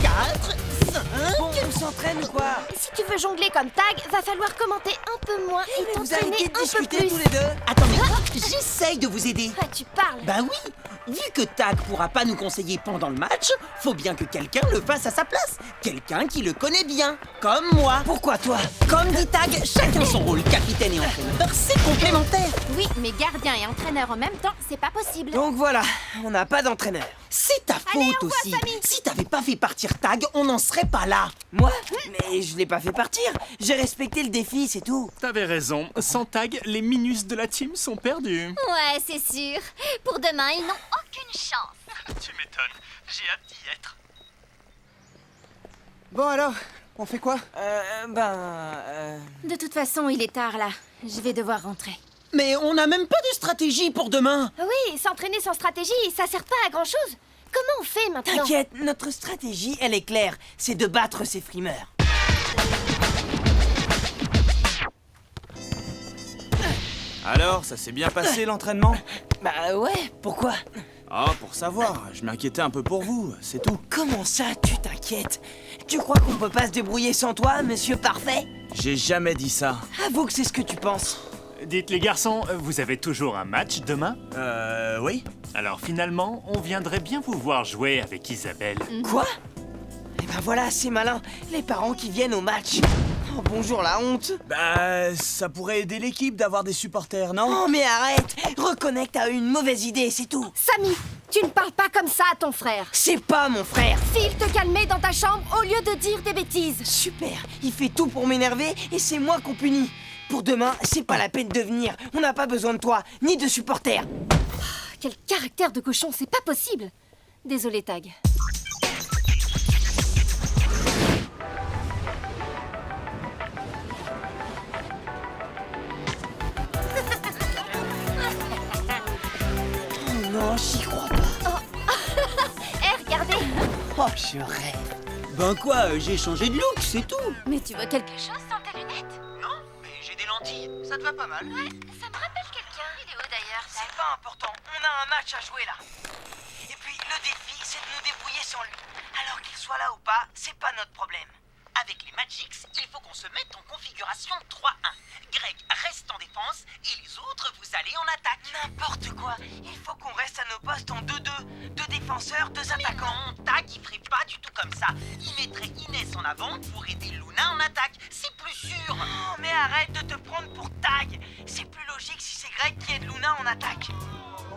4, 5... Bon, on s'entraîne ou quoi? Si tu veux jongler comme Tag, va falloir commenter un peu moins et Vous t'entraîner arrêtez de un peu discuter plus. tous les deux? Attendez, j'essaye de vous aider. Ah, tu parles. Bah oui, vu que Tag pourra pas nous conseiller pendant le match, faut bien que quelqu'un le fasse à sa place. Quelqu'un qui le connaît bien, comme moi. Pourquoi toi? Comme dit Tag, chacun son rôle, capitaine et entraîneur, c'est complémentaire. Oui, mais gardien et entraîneur en même temps, c'est pas possible. Donc voilà, on n'a pas d'entraîneur. C'est ta Allez, faute on voit aussi. Samy. Si t'avais pas fait partir Tag, on n'en serait pas là. Moi? Mais je l'ai pas fait partir. J'ai respecté le défi, c'est tout. T'avais raison. Sans Tag, les minus de la team sont perdus. Ouais, c'est sûr. Pour demain, ils n'ont aucune chance. Tu m'étonnes. J'ai hâte d'y être. Bon alors, on fait quoi? De toute façon, il est tard là. Je vais devoir rentrer. Mais on n'a même pas de stratégie pour demain. Oui, s'entraîner sans stratégie, ça sert pas à grand chose. Comment on fait maintenant? T'inquiète, notre stratégie, elle est claire. C'est de battre ces frimeurs. Alors, ça s'est bien passé l'entraînement? Bah ouais, pourquoi? Ah, pour savoir, je m'inquiétais un peu pour vous, c'est tout. Comment ça, tu t'inquiètes? Tu crois qu'on peut pas se débrouiller sans toi, monsieur parfait? J'ai jamais dit ça. Avoue que c'est ce que tu penses. Dites les garçons, vous avez toujours un match demain? Oui. Alors finalement, on viendrait bien vous voir jouer avec Isabelle. Quoi? Eh ben voilà, c'est malin. Les parents qui viennent au match. Oh, bonjour la honte. Bah, ça pourrait aider l'équipe d'avoir des supporters, non? Oh mais arrête. Reconnais que t'as eu une mauvaise idée, c'est tout. Samy, tu ne parles pas comme ça à ton frère. C'est pas mon frère. File te calmer dans ta chambre au lieu de dire des bêtises. Super, il fait tout pour m'énerver et c'est moi qu'on punit. Pour demain, c'est pas la peine de venir. On n'a pas besoin de toi, ni de supporters. Quel caractère de cochon, c'est pas possible. Désolé, Tag. Oh non, j'y crois pas. Eh, regardez. Oh, je rêve. Ben quoi, j'ai changé de look, c'est tout. Mais tu vois quelque chose sans tes lunettes? Non, mais j'ai des lentilles, ça te va pas mal. Ouais, ça me rappelle quelqu'un. Il est où d'ailleurs, Tag? C'est pas important, on a un match à jouer là. Et puis, le défi, c'est de nous débrouiller sans lui. Alors qu'il soit là ou pas, c'est pas notre problème. Avec les Magix, il faut qu'on se mette en configuration 3-1. Greg reste en défense et les autres, vous allez en attaque. N'importe quoi, il faut qu'on reste à nos postes en 2-2. 2 défenseurs, 2 Mais attaquants. non, Tag, il ferait pas du tout comme ça. Il mettrait Inès en avant pour aider Luna en attaque. C'est plus sûr. Oh, mais arrête de te prendre pour Tag. C'est plus logique si c'est Greg qui aide Luna en attaque.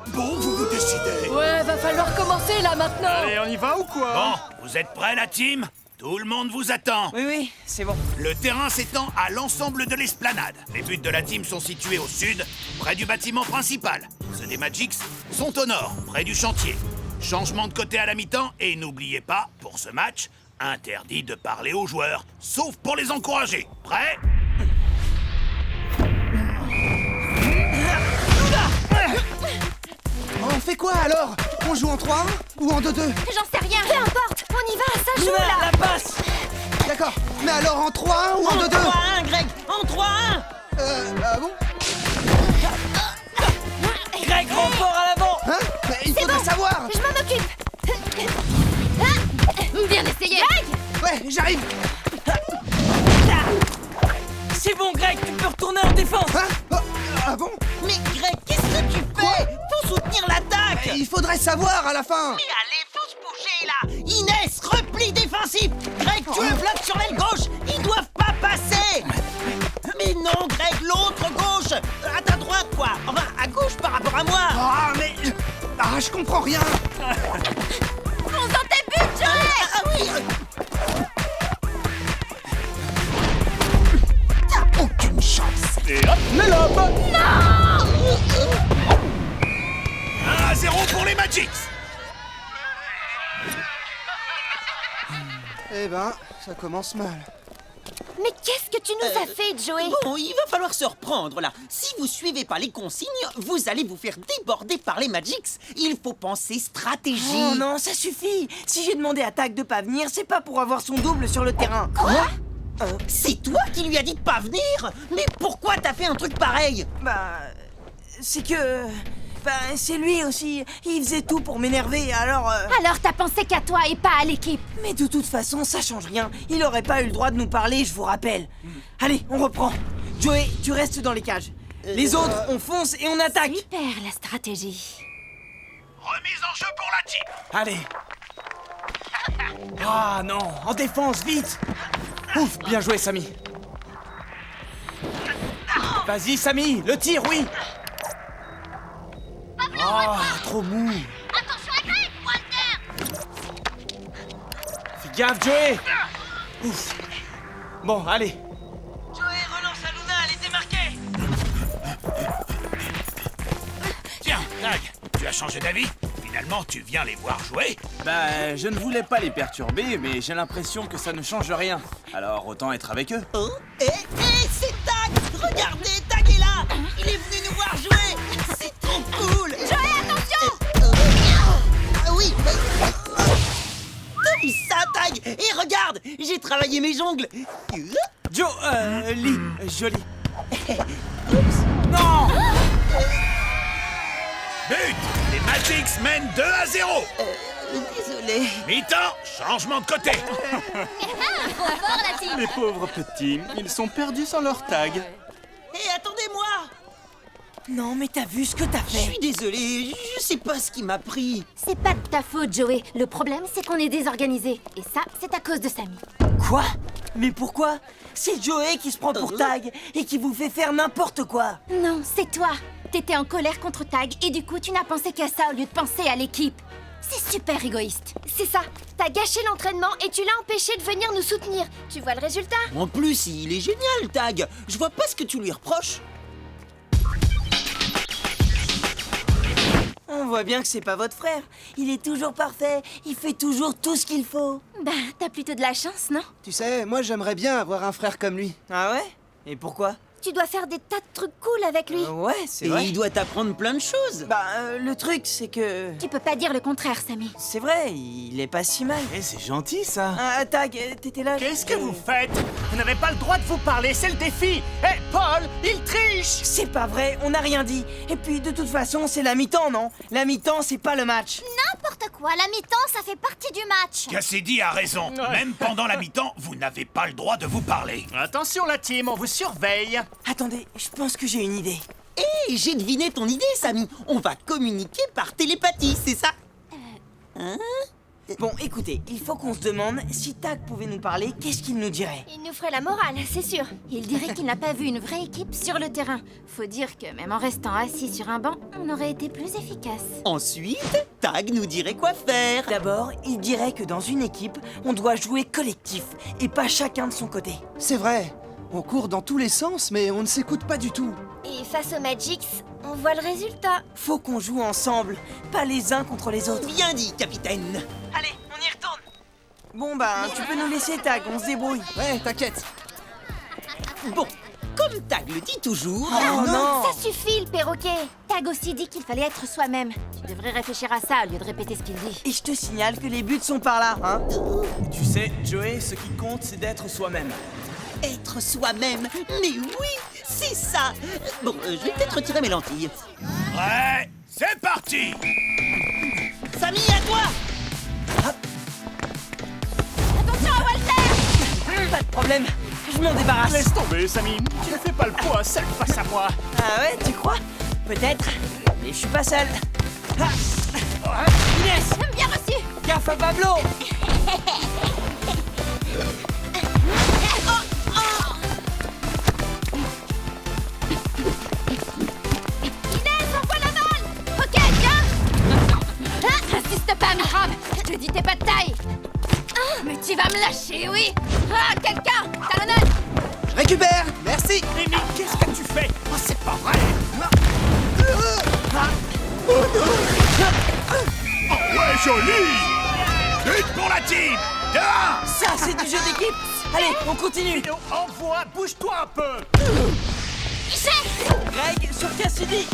Bon, vous vous décidez. Ouais, va falloir commencer là maintenant. Allez, on y va ou quoi? Bon, vous êtes prêts, la team? Tout le monde vous attend. Oui, c'est bon. Le terrain s'étend à l'ensemble de l'esplanade. Les buts de la team sont situés au sud, près du bâtiment principal. Ceux des Magix sont au nord, près du chantier. Changement de côté à la mi-temps et n'oubliez pas, pour ce match, interdit de parler aux joueurs, sauf pour les encourager. Prêts? On fait quoi alors? On joue en 3-1 ou en 2-2? J'en sais rien. Peu importe. On y va, ça joue Luna, là. la passe. D'accord, mais alors en 3-1 ou en 2-2? 3-1, Greg, en 3-1. Ah bon? Greg, renfort à l'avant. Hein? Mais il faudrait savoir! Je m'en occupe. Bien essayé. Greg! Ouais, j'arrive! C'est bon, Greg, tu peux retourner en défense. Hein? Oh, ah bon? Mais Greg, qu'est-ce que tu fais? Faut soutenir l'attaque. Il faudrait savoir à la fin! Mais allez, faut se bouger là. Inès, repli défensif. Greg, tu le bloques sur l'aile gauche. Ils doivent pas passer. Mais non, Greg, l'autre gauche. À ta droite, quoi. Enfin, à gauche par rapport à moi. Ah, mais... Ah, je comprends rien. Fonce dans tes buts, Joey! Ah oui. T'as aucune chance. Et hop, le lobe. 1-0 pour les Magics. Eh ben, ça commence mal. Mais qu'est-ce que tu nous as fait, Joey? Bon, il va falloir se reprendre là. Si vous suivez pas les consignes, vous allez vous faire déborder par les Magics. Il faut penser stratégie. Oh non, ça suffit. Si j'ai demandé à Tag de pas venir, c'est pas pour avoir son double sur le terrain. Quoi? C'est toi qui lui as dit de pas venir? Mais pourquoi t'as fait un truc pareil? Bah, c'est que... Bah, c'est lui aussi. Il faisait tout pour m'énerver, alors... Alors t'as pensé qu'à toi et pas à l'équipe. Mais de toute façon, ça change rien. Il aurait pas eu le droit de nous parler, je vous rappelle. Allez, on reprend. Joey, tu restes dans les cages. Les autres, on fonce et on attaque. Super, la stratégie. Remise en jeu pour la team. Allez. Ah non, en défense, vite. Ouf, bien joué, Samy. Vas-y, Samy, le tir, oui. Oh, trop mou. Attention à Greg, Walter! Fais gaffe, Joey. Ouf. Bon, allez. Joey, relance à Luna, elle est démarquée. Tiens, Tag, tu as changé d'avis? Finalement, tu viens les voir jouer? Bah, je ne voulais pas les perturber, mais j'ai l'impression que ça ne change rien. Alors, autant être avec eux. Oh, c'est Tag! Regardez, Tag est là! Il est venu nous voir jouer! C'est trop cool! Joey, attention! Oui! T'as vu ça, Tag? Et regarde! J'ai travaillé mes jongles! Joe, Lee, joli. Non! But! Les Magics mènent 2-0. Désolé. Mi-temps, changement de côté. Les pauvres petits, ils sont perdus sans leur tag. Hé, attendez-moi! Non, mais t'as vu ce que t'as Je fait? suis désolé, je sais pas ce qui m'a pris. C'est pas de ta faute, Joey. Le problème, c'est qu'on est désorganisé. Et ça, c'est à cause de Samy. Quoi? Mais pourquoi? C'est Joey qui se prend pour Tag et qui vous fait faire n'importe quoi. Non, c'est toi. T'étais en colère contre Tag et du coup, tu n'as pensé qu'à ça au lieu de penser à l'équipe. C'est super égoïste. C'est ça. T'as gâché l'entraînement et tu l'as empêché de venir nous soutenir. Tu vois le résultat? En plus, il est génial, Tag. Je vois pas ce que tu lui reproches. On voit bien que c'est pas votre frère. Il est toujours parfait. Il fait toujours tout ce qu'il faut. Bah, t'as plutôt de la chance, non? Tu sais, moi j'aimerais bien avoir un frère comme lui. Ah ouais? Et pourquoi? Tu dois faire des tas de trucs cool avec lui. Ouais, c'est Et vrai. il doit t'apprendre plein de choses. Bah, le truc, c'est que... Tu peux pas dire le contraire, Samy. C'est vrai, il est pas si mal. Eh, c'est gentil, ça. Ah, Tag, t'étais là... Qu'est-ce que vous faites? Vous n'avez pas le droit de vous parler, c'est le défi. Eh, Paul, il triche. C'est pas vrai, on n'a rien dit. Et puis, de toute façon, c'est la mi-temps, non? La mi-temps, c'est pas le match. N'importe quoi, la mi-temps, ça fait partie du match. Cassidy a raison. Même pendant la mi-temps, vous n'avez pas le droit de vous parler. Attention la team, on vous surveille. Attendez, je pense que j'ai une idée. Hé, j'ai deviné ton idée, Samy. On va communiquer par télépathie, c'est ça? Bon, écoutez, il faut qu'on se demande si Tag pouvait nous parler, qu'est-ce qu'il nous dirait? Il nous ferait la morale, c'est sûr. Il dirait qu'il n'a pas vu une vraie équipe sur le terrain. Faut dire que même en restant assis sur un banc, on aurait été plus efficace. Ensuite, Tag nous dirait quoi faire. D'abord, il dirait que dans une équipe, on doit jouer collectif et pas chacun de son côté. C'est vrai, on court dans tous les sens, mais on ne s'écoute pas du tout. Et face aux Magics, on voit le résultat. Faut qu'on joue ensemble, pas les uns contre les autres. Bien dit, capitaine. Allez, on y retourne. Bon bah, tu peux nous laisser Tag, on se débrouille. Ouais, t'inquiète. Bon, comme Tag le dit toujours... Oh non! Ça suffit, le perroquet. Tag aussi dit qu'il fallait être soi-même. Tu devrais réfléchir à ça au lieu de répéter ce qu'il dit. Et je te signale que les buts sont par là, hein? Tu sais, Joey, ce qui compte, c'est d'être soi-même. Être soi-même. Mais oui, c'est ça. Bon, je vais peut-être retirer mes lentilles. Prêt? C'est parti. Samy, à toi. Attention à Walter! Pas de problème, je m'en débarrasse. Laisse tomber, Samy. Tu ne fais pas le poids seul face à moi. Ah ouais, tu crois? Peut-être, mais je suis pas seul. Ah. Inès, Bien reçu! gaffe à Pablo. Inès, envoie la balle! Ok, viens! Je dis t'es pas de taille. Ah, mais tu vas me lâcher, oui. Ah, quelqu'un, talonnade. Je récupère. Merci. Mais qu'est-ce que tu fais? Oh, c'est pas vrai. Oh ouais, joli! Lutte pour la team! Dehors! Ça, c'est du jeu d'équipe. Allez, on continue. Envoie, bouge-toi un peu. Greg, sur Cassidy.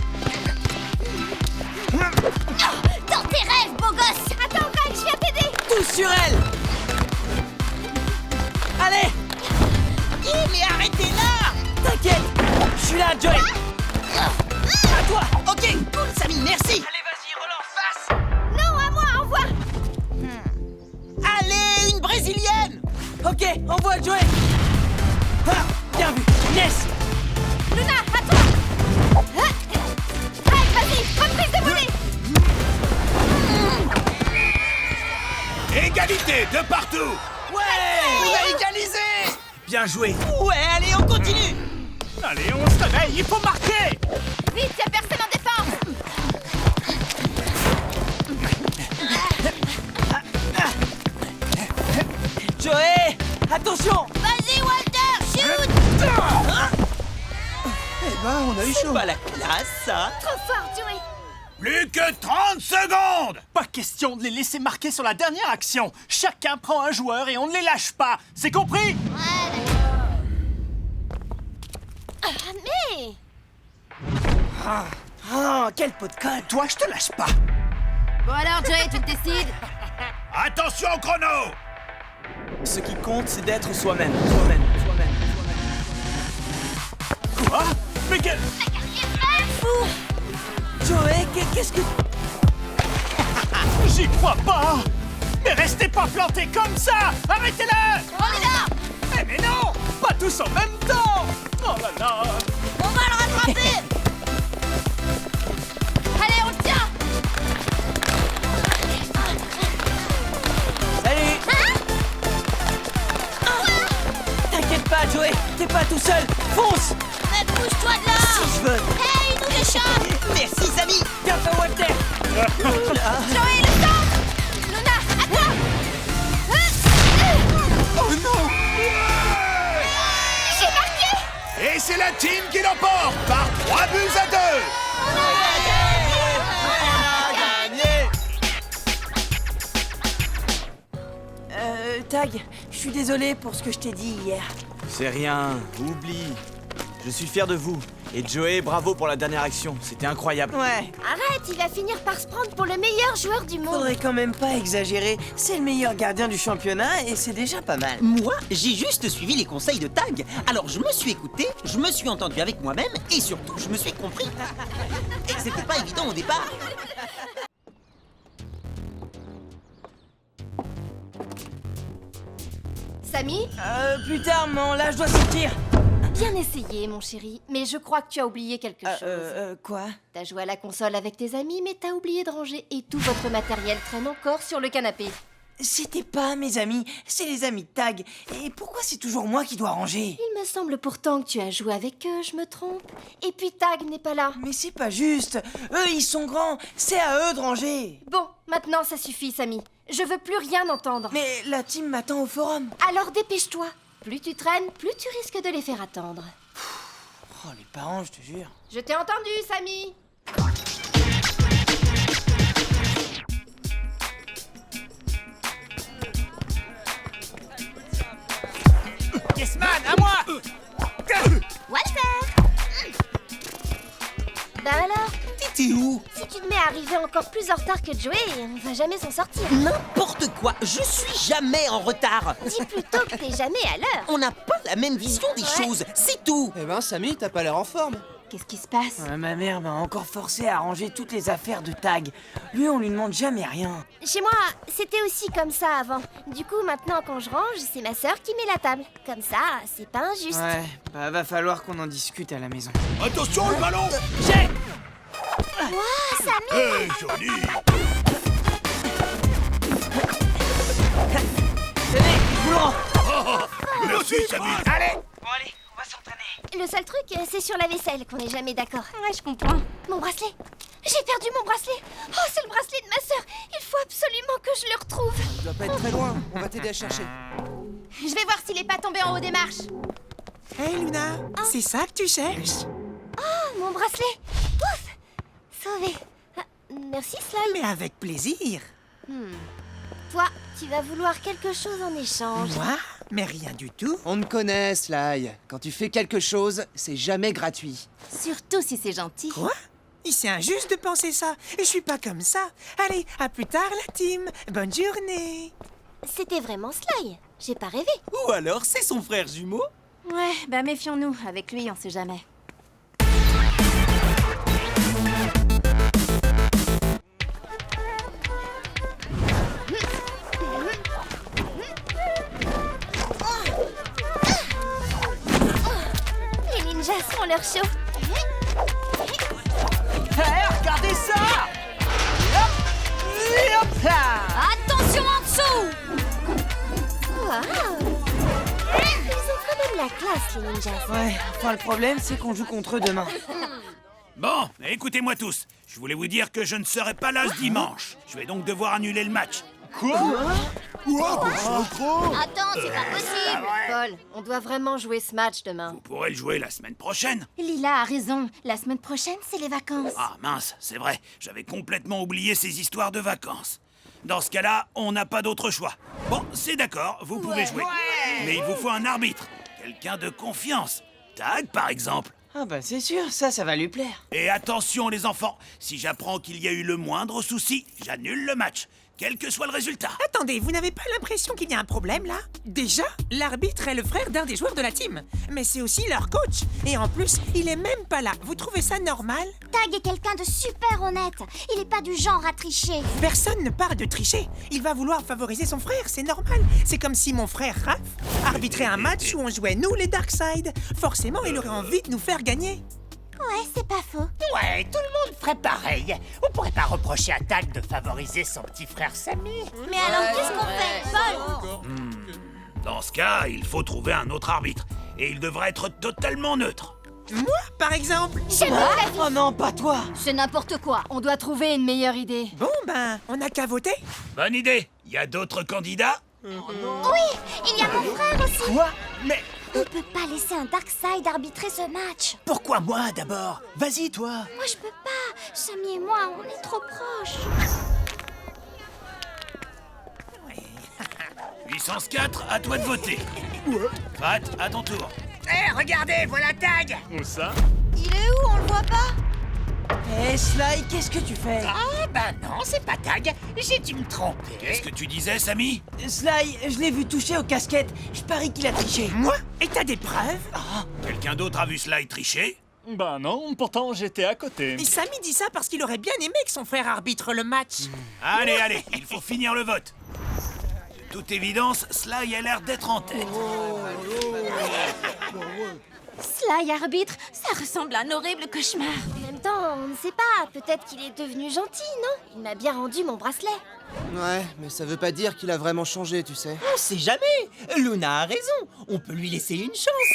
Dans tes rêves, beau gosse. Attends, Greg, je viens t'aider. Tous sur elle. Allez. Mais arrêtez là! T'inquiète, je suis là, Joey. À toi. Ok, cool, Samy, merci! Allez, vas-y, relance, face. Non, à moi, envoie. Allez, une brésilienne! Ok, envoie, Joey. Ah, bien vu. Yes. Luna, à toi. Greg, vas-y, reprise de volée. Égalité de partout! Ouais. On a égalisé! Bien joué. Ouais, allez, on continue! Allez, on se réveille, il faut marquer. Vite, y'a personne en défense. Joey, attention. Vas-y, Walter, shoot. Eh ben, on a eu chaud. Pas la classe, ça! Trop fort, Joey. Plus que 30 secondes! Pas question de les laisser marquer sur la dernière action. Chacun prend un joueur et on ne les lâche pas. C'est compris? Mais... Oh, quel pot de colle. Toi, je te lâche pas. Bon alors, Joey, tu te décides? Attention au chrono! Ce qui compte, c'est d'être soi-même. Quoi? Mais quel... Joey, qu'est-ce que... J'y crois pas. Mais restez pas plantés comme ça. Arrêtez-le. On est là. Mais non, pas tous en même temps. Oh là là. On va le rattraper. Allez, on le tient. Salut. T'inquiète pas, Joey, t'es pas tout seul. Fonce. Mais bouge-toi de là. Si je veux. Hey, il nous échappe. Merci, Samy! Bien fait, Walter. Joey, le centre. Luna, à toi. Oh non. J'ai marqué. Et c'est la team qui l'emporte par 3 buts à 2! Tag, je suis désolé pour ce que je t'ai dit hier. C'est rien, oublie. Je suis fier de vous. Et Joey, bravo pour la dernière action. C'était incroyable. Ouais, Arrête, il va finir par se prendre pour le meilleur joueur du monde. faudrait quand même pas exagérer. C'est le meilleur gardien du championnat et c'est déjà pas mal. Moi, j'ai juste suivi les conseils de Tag. Alors je me suis écouté, je me suis entendu avec moi-même et surtout je me suis compris. Et c'était pas évident au départ. Samy, Plus tard, maman, là je dois sortir. bien essayé, mon chéri. Mais je crois que tu as oublié quelque chose. Quoi? T'as joué à la console avec tes amis, mais t'as oublié de ranger et tout votre matériel traîne encore sur le canapé. C'était pas mes amis, c'est les amis de Tag. Et pourquoi c'est toujours moi qui dois ranger? Il me semble pourtant que tu as joué avec eux, je me trompe. Et puis Tag n'est pas là. Mais c'est pas juste. Eux, ils sont grands. C'est à eux de ranger. Bon, maintenant ça suffit, Samy. Je veux plus rien entendre. Mais la team m'attend au forum. Alors dépêche-toi. Plus tu traînes, plus tu risques de les faire attendre. Oh, les parents, je te jure. Je t'ai entendu, Samy. Yesman, à moi. Walter. Bah alors, T'étais où? si tu te mets à arriver encore plus en retard que Joey, on va jamais s'en sortir. N'importe quoi, je suis jamais en retard. Dis plutôt que t'es jamais à l'heure. On n'a pas la même vision des choses, c'est tout. Eh ben, Samy, t'as pas l'air en forme. Qu'est-ce qui se passe? Ma mère m'a encore forcé à ranger toutes les affaires de Tag. Lui, on lui demande jamais rien. Chez moi, c'était aussi comme ça avant. Du coup, maintenant, quand je range, c'est ma sœur qui met la table. Comme ça, c'est pas injuste. Ouais, bah va falloir qu'on en discute à la maison. Attention, le ballon! J'ai... Ouah, Samy! Joli! Tenez, vous le rends. Merci, Samy! Allez! Bon allez, on va s'entraîner. Le seul truc, c'est sur la vaisselle qu'on n'est jamais d'accord. Ouais, je comprends. Mon bracelet! J'ai perdu mon bracelet! Oh, c'est le bracelet de ma sœur! Il faut absolument que je le retrouve. Il doit pas être très loin, on va t'aider à chercher. Je vais voir s'il est pas tombé en haut des marches. Hé Luna, c'est ça que tu cherches? Oh, mon bracelet. Ouf, sauvé. Ah, merci, Sly. Mais avec plaisir. Toi, tu vas vouloir quelque chose en échange. Moi? Mais rien du tout. On te connaît, Sly. Quand tu fais quelque chose, c'est jamais gratuit. Surtout si c'est gentil. Quoi? C'est injuste de penser ça. Je suis pas comme ça. Allez, à plus tard la team. Bonne journée. C'était vraiment Sly. J'ai pas rêvé. Ou alors c'est son frère jumeau? Ouais, bah méfions-nous. Avec lui, on sait jamais. Les ninjas font leur show. Hé, regardez ça! Hop! Et hop là! Attention en dessous! Waouh! Ils ont quand même la classe, les ninjas. Ouais, enfin le problème c'est qu'on joue contre eux demain. Bon, écoutez-moi tous. Je voulais vous dire que je ne serai pas là ce dimanche. Je vais donc devoir annuler le match. Attends, c'est pas possible! Paul, on doit vraiment jouer ce match demain. Vous pourrez le jouer la semaine prochaine. Lila a raison. La semaine prochaine, c'est les vacances. Ah mince, c'est vrai. J'avais complètement oublié ces histoires de vacances. Dans ce cas-là, on n'a pas d'autre choix. Bon, c'est d'accord, vous pouvez jouer. Mais il vous faut un arbitre. Quelqu'un de confiance. Tag, par exemple. Ah bah c'est sûr, ça va lui plaire. Et attention les enfants, si j'apprends qu'il y a eu le moindre souci, j'annule le match, quel que soit le résultat. Attendez, vous n'avez pas l'impression qu'il y a un problème là? Déjà, l'arbitre est le frère d'un des joueurs de la team. Mais c'est aussi leur coach. Et en plus, il est même pas là. Vous trouvez ça normal? Tag est quelqu'un de super honnête. Il est pas du genre à tricher. Personne ne parle de tricher. Il va vouloir favoriser son frère, c'est normal. C'est comme si mon frère Raph arbitrait un match où on jouait nous les Darkseid. Forcément, il aurait envie de nous faire gagner. Ouais, c'est pas faux. Ouais, tout le monde ferait pareil. On pourrait pas reprocher à Tag de favoriser son petit frère Sammy. Mais alors, qu'est-ce qu'on fait, Paul? Dans ce cas, il faut trouver un autre arbitre. Et il devrait être totalement neutre. Moi, par exemple. J'ai pas d'avis. Oh non, pas toi. C'est n'importe quoi. On doit trouver une meilleure idée. Bon, ben, on n'a qu'à voter. Bonne idée. Il y a d'autres candidats? Oui, il y a mon frère aussi. Quoi? Mais On peut pas laisser un Darkseid arbitrer ce match. pourquoi moi d'abord? Vas-y, toi. Moi, je peux pas. Sammy et moi, on est trop proches. Puissance 4, à toi de voter. Pat, à ton tour. Hé, regardez, voilà Tag. Où ça? Il est où? On le voit pas? Hé Sly, qu'est-ce que tu fais? Ah, bah non, c'est pas Tag. J'ai dû me tromper. Qu'est-ce que tu disais, Sammy? Sly, je l'ai vu toucher aux casquettes. Je parie qu'il a triché. Moi? Et t'as des preuves? Quelqu'un d'autre a vu Sly tricher? Ben non, pourtant j'étais à côté. Et Sammy dit ça parce qu'il aurait bien aimé que son frère arbitre le match. Allez, il faut finir le vote. De toute évidence, Sly a l'air d'être en tête. Sly arbitre, ça ressemble à un horrible cauchemar. En même temps, on ne sait pas. Peut-être qu'il est devenu gentil, non? Il m'a bien rendu mon bracelet. Ouais, mais ça veut pas dire qu'il a vraiment changé, tu sais. On sait jamais. Luna a raison. On peut lui laisser une chance.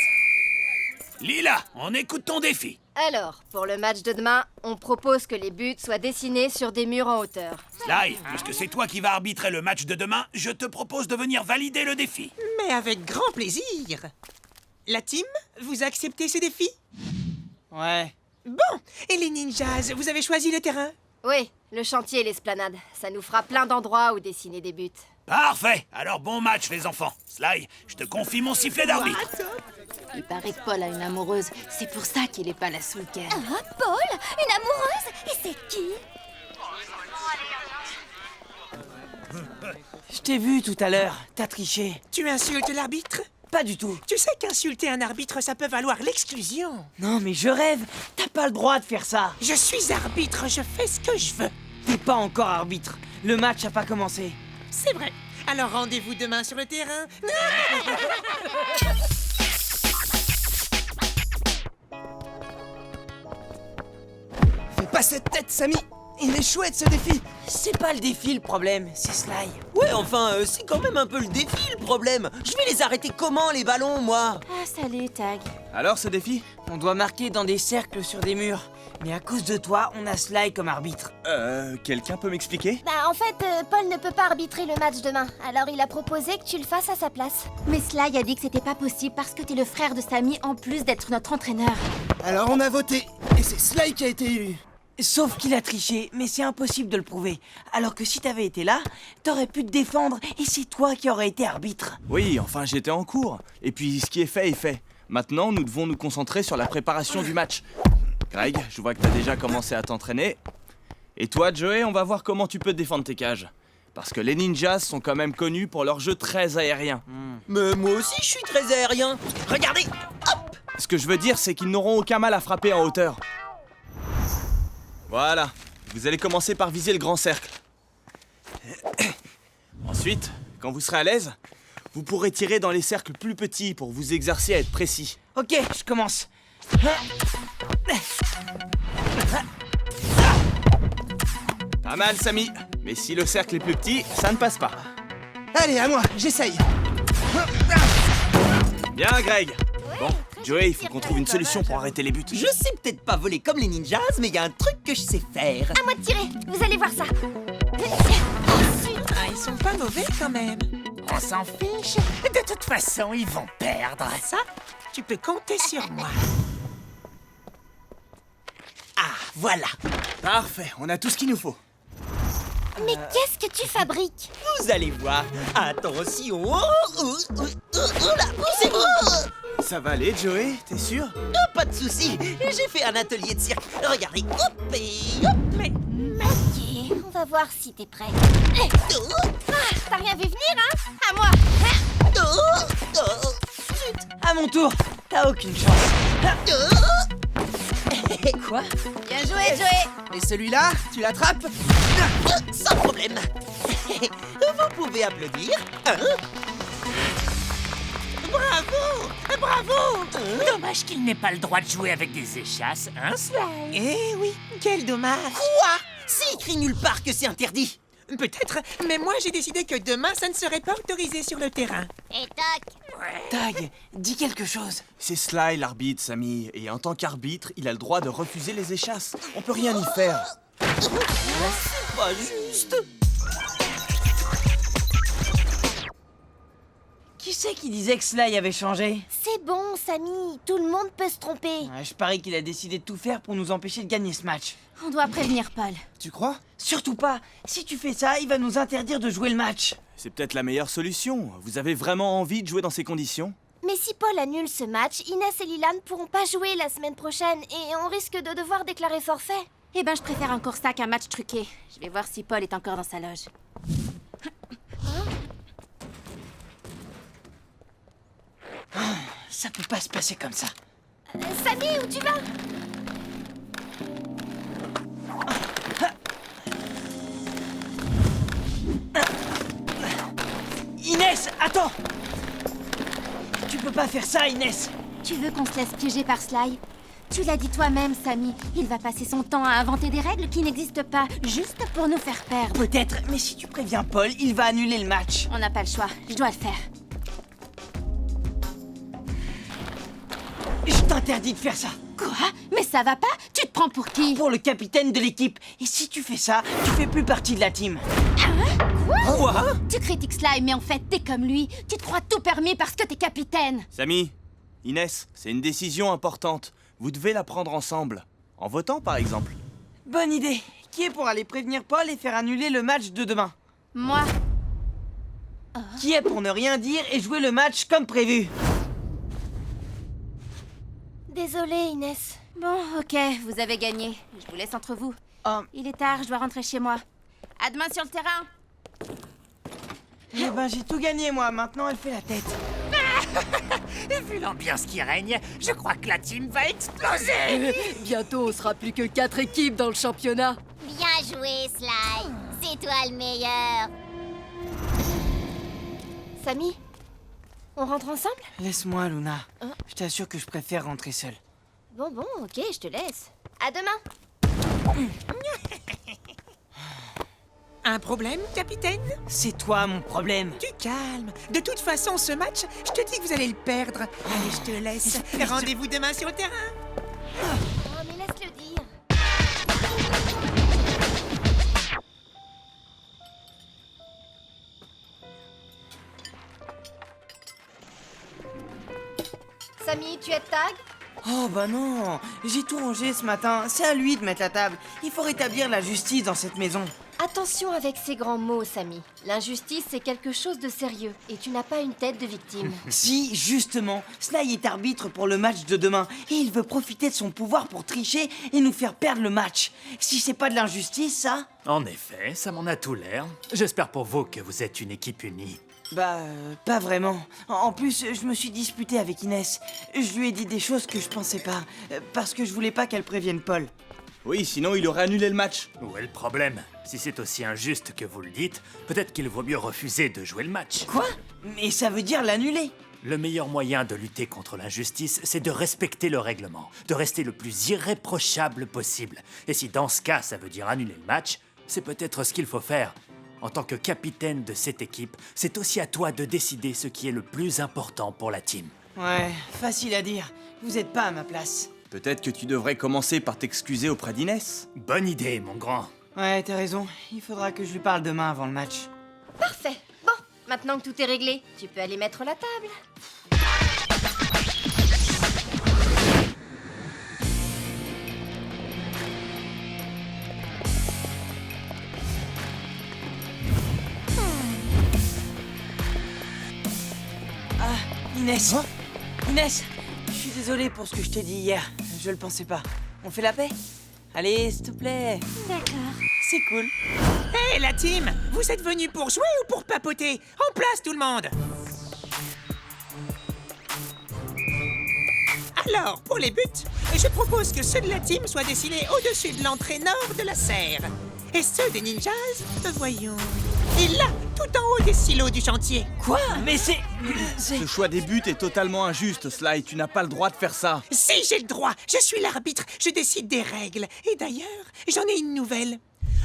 Lila, on écoute ton défi. Alors, pour le match de demain, on propose que les buts soient dessinés sur des murs en hauteur. Sly, puisque c'est toi qui vas arbitrer le match de demain, je te propose de venir valider le défi. Mais avec grand plaisir. La team, vous acceptez ce défi? Ouais. Bon, et les ninjas, vous avez choisi le terrain? Oui, le chantier et l'esplanade. Ça nous fera plein d'endroits où dessiner des buts. Parfait. Alors bon match, les enfants. Sly, je te confie mon sifflet d'arbitre. Il paraît que Paul a une amoureuse. C'est pour ça qu'il est pas là ce week-end. Ah, Paul? Une amoureuse? Et c'est qui? Je t'ai vu tout à l'heure. T'as triché. Tu insultes l'arbitre? Pas du tout. Tu sais qu'insulter un arbitre, ça peut valoir l'exclusion. Non mais je rêve. T'as pas le droit de faire ça. Je suis arbitre, je fais ce que je veux. T'es pas encore arbitre. Le match a pas commencé. C'est vrai. Alors rendez-vous demain sur le terrain. Fais pas cette tête, Sammy. Il est chouette, ce défi. C'est pas le défi le problème, c'est Sly. Ouais, enfin, c'est quand même un peu le défi, le problème. Je vais les arrêter comment, les ballons, moi? Ah, salut, Tag. Alors, ce défi? On doit marquer dans des cercles sur des murs. Mais à cause de toi, on a Sly comme arbitre. Quelqu'un peut m'expliquer? Bah en fait, Paul ne peut pas arbitrer le match demain, alors il a proposé que tu le fasses à sa place. Mais Sly a dit que c'était pas possible parce que t'es le frère de Sammy en plus d'être notre entraîneur. Alors on a voté, et c'est Sly qui a été élu. Sauf qu'il a triché, mais c'est impossible de le prouver. Alors que si t'avais été là, t'aurais pu te défendre, et c'est toi qui aurais été arbitre. Oui, enfin j'étais en cours. Et puis ce qui est fait est fait. Maintenant, nous devons nous concentrer sur la préparation du match. Greg, je vois que t'as déjà commencé à t'entraîner. Et toi, Joey, on va voir comment tu peux défendre tes cages. Parce que les ninjas sont quand même connus pour leur jeu très aérien. Mais moi aussi, je suis très aérien. Regardez, hop. Ce que je veux dire, c'est qu'ils n'auront aucun mal à frapper en hauteur. Voilà, vous allez commencer par viser le grand cercle. Ensuite, quand vous serez à l'aise, vous pourrez tirer dans les cercles plus petits pour vous exercer à être précis. Ok, je commence. Pas mal, Sammy. Mais si le cercle est plus petit, ça ne passe pas. Allez, à moi, j'essaye. Bien, Greg. Bon, Joey, il faut qu'on trouve une solution pour arrêter les buts. Je sais peut-être pas voler comme les ninjas, mais il y a un truc que je sais faire. À moi de tirer, vous allez voir ça. Ah, ils sont pas mauvais quand même. On s'en fiche. De toute façon, ils vont perdre. Ça, tu peux compter sur moi. Ah, voilà. Parfait, on a tout ce qu'il nous faut. Mais qu'est-ce que tu fabriques? Vous allez voir. Attention. Là, poussez-vous. Ça va aller, Joey, t'es sûr? Pas de souci. J'ai fait un atelier de cirque. Regardez. Hop et hop. Mais... Ok, on va voir si t'es prêt. T'as rien vu venir, hein? À moi. Zut. À mon tour, t'as aucune chance. Quoi? Bien joué, Joey. Et celui-là, tu l'attrapes? Sans problème. Vous pouvez applaudir. Bravo! Bravo! Dommage qu'il n'ait pas le droit de jouer avec des échasses, hein, Sly? Eh oui, quel dommage. Quoi? C'est écrit nulle part que c'est interdit. Peut-être, mais moi j'ai décidé que demain ça ne serait pas autorisé sur le terrain. Et toc. Tag, dis quelque chose. C'est Sly l'arbitre, Sammy. Et en tant qu'arbitre, il a le droit de refuser les échasses. On peut rien y faire. C'est pas juste. Qui c'est qui disait que Sly avait changé? C'est bon, Sammy. Tout le monde peut se tromper. Ouais, je parie qu'il a décidé de tout faire pour nous empêcher de gagner ce match. On doit prévenir Paul. Tu crois? Surtout pas. Si tu fais ça, il va nous interdire de jouer le match. C'est peut-être la meilleure solution. Vous avez vraiment envie de jouer dans ces conditions? Mais si Paul annule ce match, Inès et Lila ne pourront pas jouer la semaine prochaine et on risque de devoir déclarer forfait. Eh ben, je préfère encore ça qu'un match truqué. Je vais voir si Paul est encore dans sa loge. Ça peut pas se passer comme ça. Sammy, où tu vas? Inès, attends! Tu peux pas faire ça, Inès! Tu veux qu'on se laisse piéger par Sly? Tu l'as dit toi-même, Sammy. Il va passer son temps à inventer des règles qui n'existent pas, juste pour nous faire perdre. Peut-être, mais si tu préviens Paul, il va annuler le match. On n'a pas le choix. Je dois le faire. Je t'interdis de faire ça. Quoi? Mais ça va pas? Tu te prends pour qui? Pour le capitaine de l'équipe. Et si tu fais ça, tu fais plus partie de la team. Quoi? Tu critiques Sly, mais en fait, t'es comme lui. Tu te crois tout permis parce que t'es capitaine. Sammy, Inès, c'est une décision importante. Vous devez la prendre ensemble. En votant, par exemple. Bonne idée. Qui est pour aller prévenir Paul et faire annuler le match de demain? Moi. Qui est pour ne rien dire et jouer le match comme prévu? Désolée, Inès. Bon, ok, vous avez gagné. Je vous laisse entre vous. Il est tard, je dois rentrer chez moi. À demain sur le terrain. Eh ben, j'ai tout gagné, moi. Maintenant, elle fait la tête. Et vu l'ambiance qui règne, je crois que la team va exploser. Bientôt, on sera plus que 4 équipes dans le championnat. Bien joué, Sly. C'est toi le meilleur. Sammy, on rentre ensemble? Laisse-moi, Luna. Je t'assure que je préfère rentrer seule. Bon, ok, je te laisse. À demain. Un problème, capitaine? C'est toi mon problème. Du calme. De toute façon, ce match, je te dis que vous allez le perdre. Allez, je te laisse. Rendez-vous demain sur le terrain. Oh, mais laisse-le dire. Samy, tu es de tag? Oh bah non, j'ai tout rangé ce matin, c'est à lui de mettre la table. Il faut rétablir la justice dans cette maison. Attention avec ces grands mots, Samy. L'injustice, c'est quelque chose de sérieux, et tu n'as pas une tête de victime. Si, justement, Sly est arbitre pour le match de demain, et il veut profiter de son pouvoir pour tricher et nous faire perdre le match. Si c'est pas de l'injustice, ça? En effet, ça m'en a tout l'air. J'espère pour vous que vous êtes une équipe unie. Bah, pas vraiment. En plus, je me suis disputé avec Inès. Je lui ai dit des choses que je pensais pas, parce que je voulais pas qu'elle prévienne Paul. Oui, sinon il aurait annulé le match. Où est le problème? Si c'est aussi injuste que vous le dites, peut-être qu'il vaut mieux refuser de jouer le match. Quoi? Mais ça veut dire l'annuler. Le meilleur moyen de lutter contre l'injustice, c'est de respecter le règlement, de rester le plus irréprochable possible. Et si dans ce cas, ça veut dire annuler le match, c'est peut-être ce qu'il faut faire. En tant que capitaine de cette équipe, c'est aussi à toi de décider ce qui est le plus important pour la team. Ouais, facile à dire. Vous êtes pas à ma place. Peut-être que tu devrais commencer par t'excuser auprès d'Inès. Bonne idée, mon grand. Ouais, t'as raison. Il faudra que je lui parle demain avant le match. Parfait. Bon, maintenant que tout est réglé, tu peux aller mettre la table. Inès. Inès, je suis désolé pour ce que je t'ai dit hier. Je le pensais pas. On fait la paix? Allez, s'il te plaît. D'accord. C'est cool. Hé, la team! Vous êtes venus pour jouer ou pour papoter? En place, tout le monde! Alors, pour les buts, je propose que ceux de la team soient dessinés au-dessus de l'entrée nord de la serre. Et ceux des ninjas, voyons... Et là, tout en haut des silos du chantier. Quoi? Mais c'est... Ce choix des buts est totalement injuste, Sly. Tu n'as pas le droit de faire ça. Si, j'ai le droit. Je suis l'arbitre. Je décide des règles. Et d'ailleurs, j'en ai une nouvelle.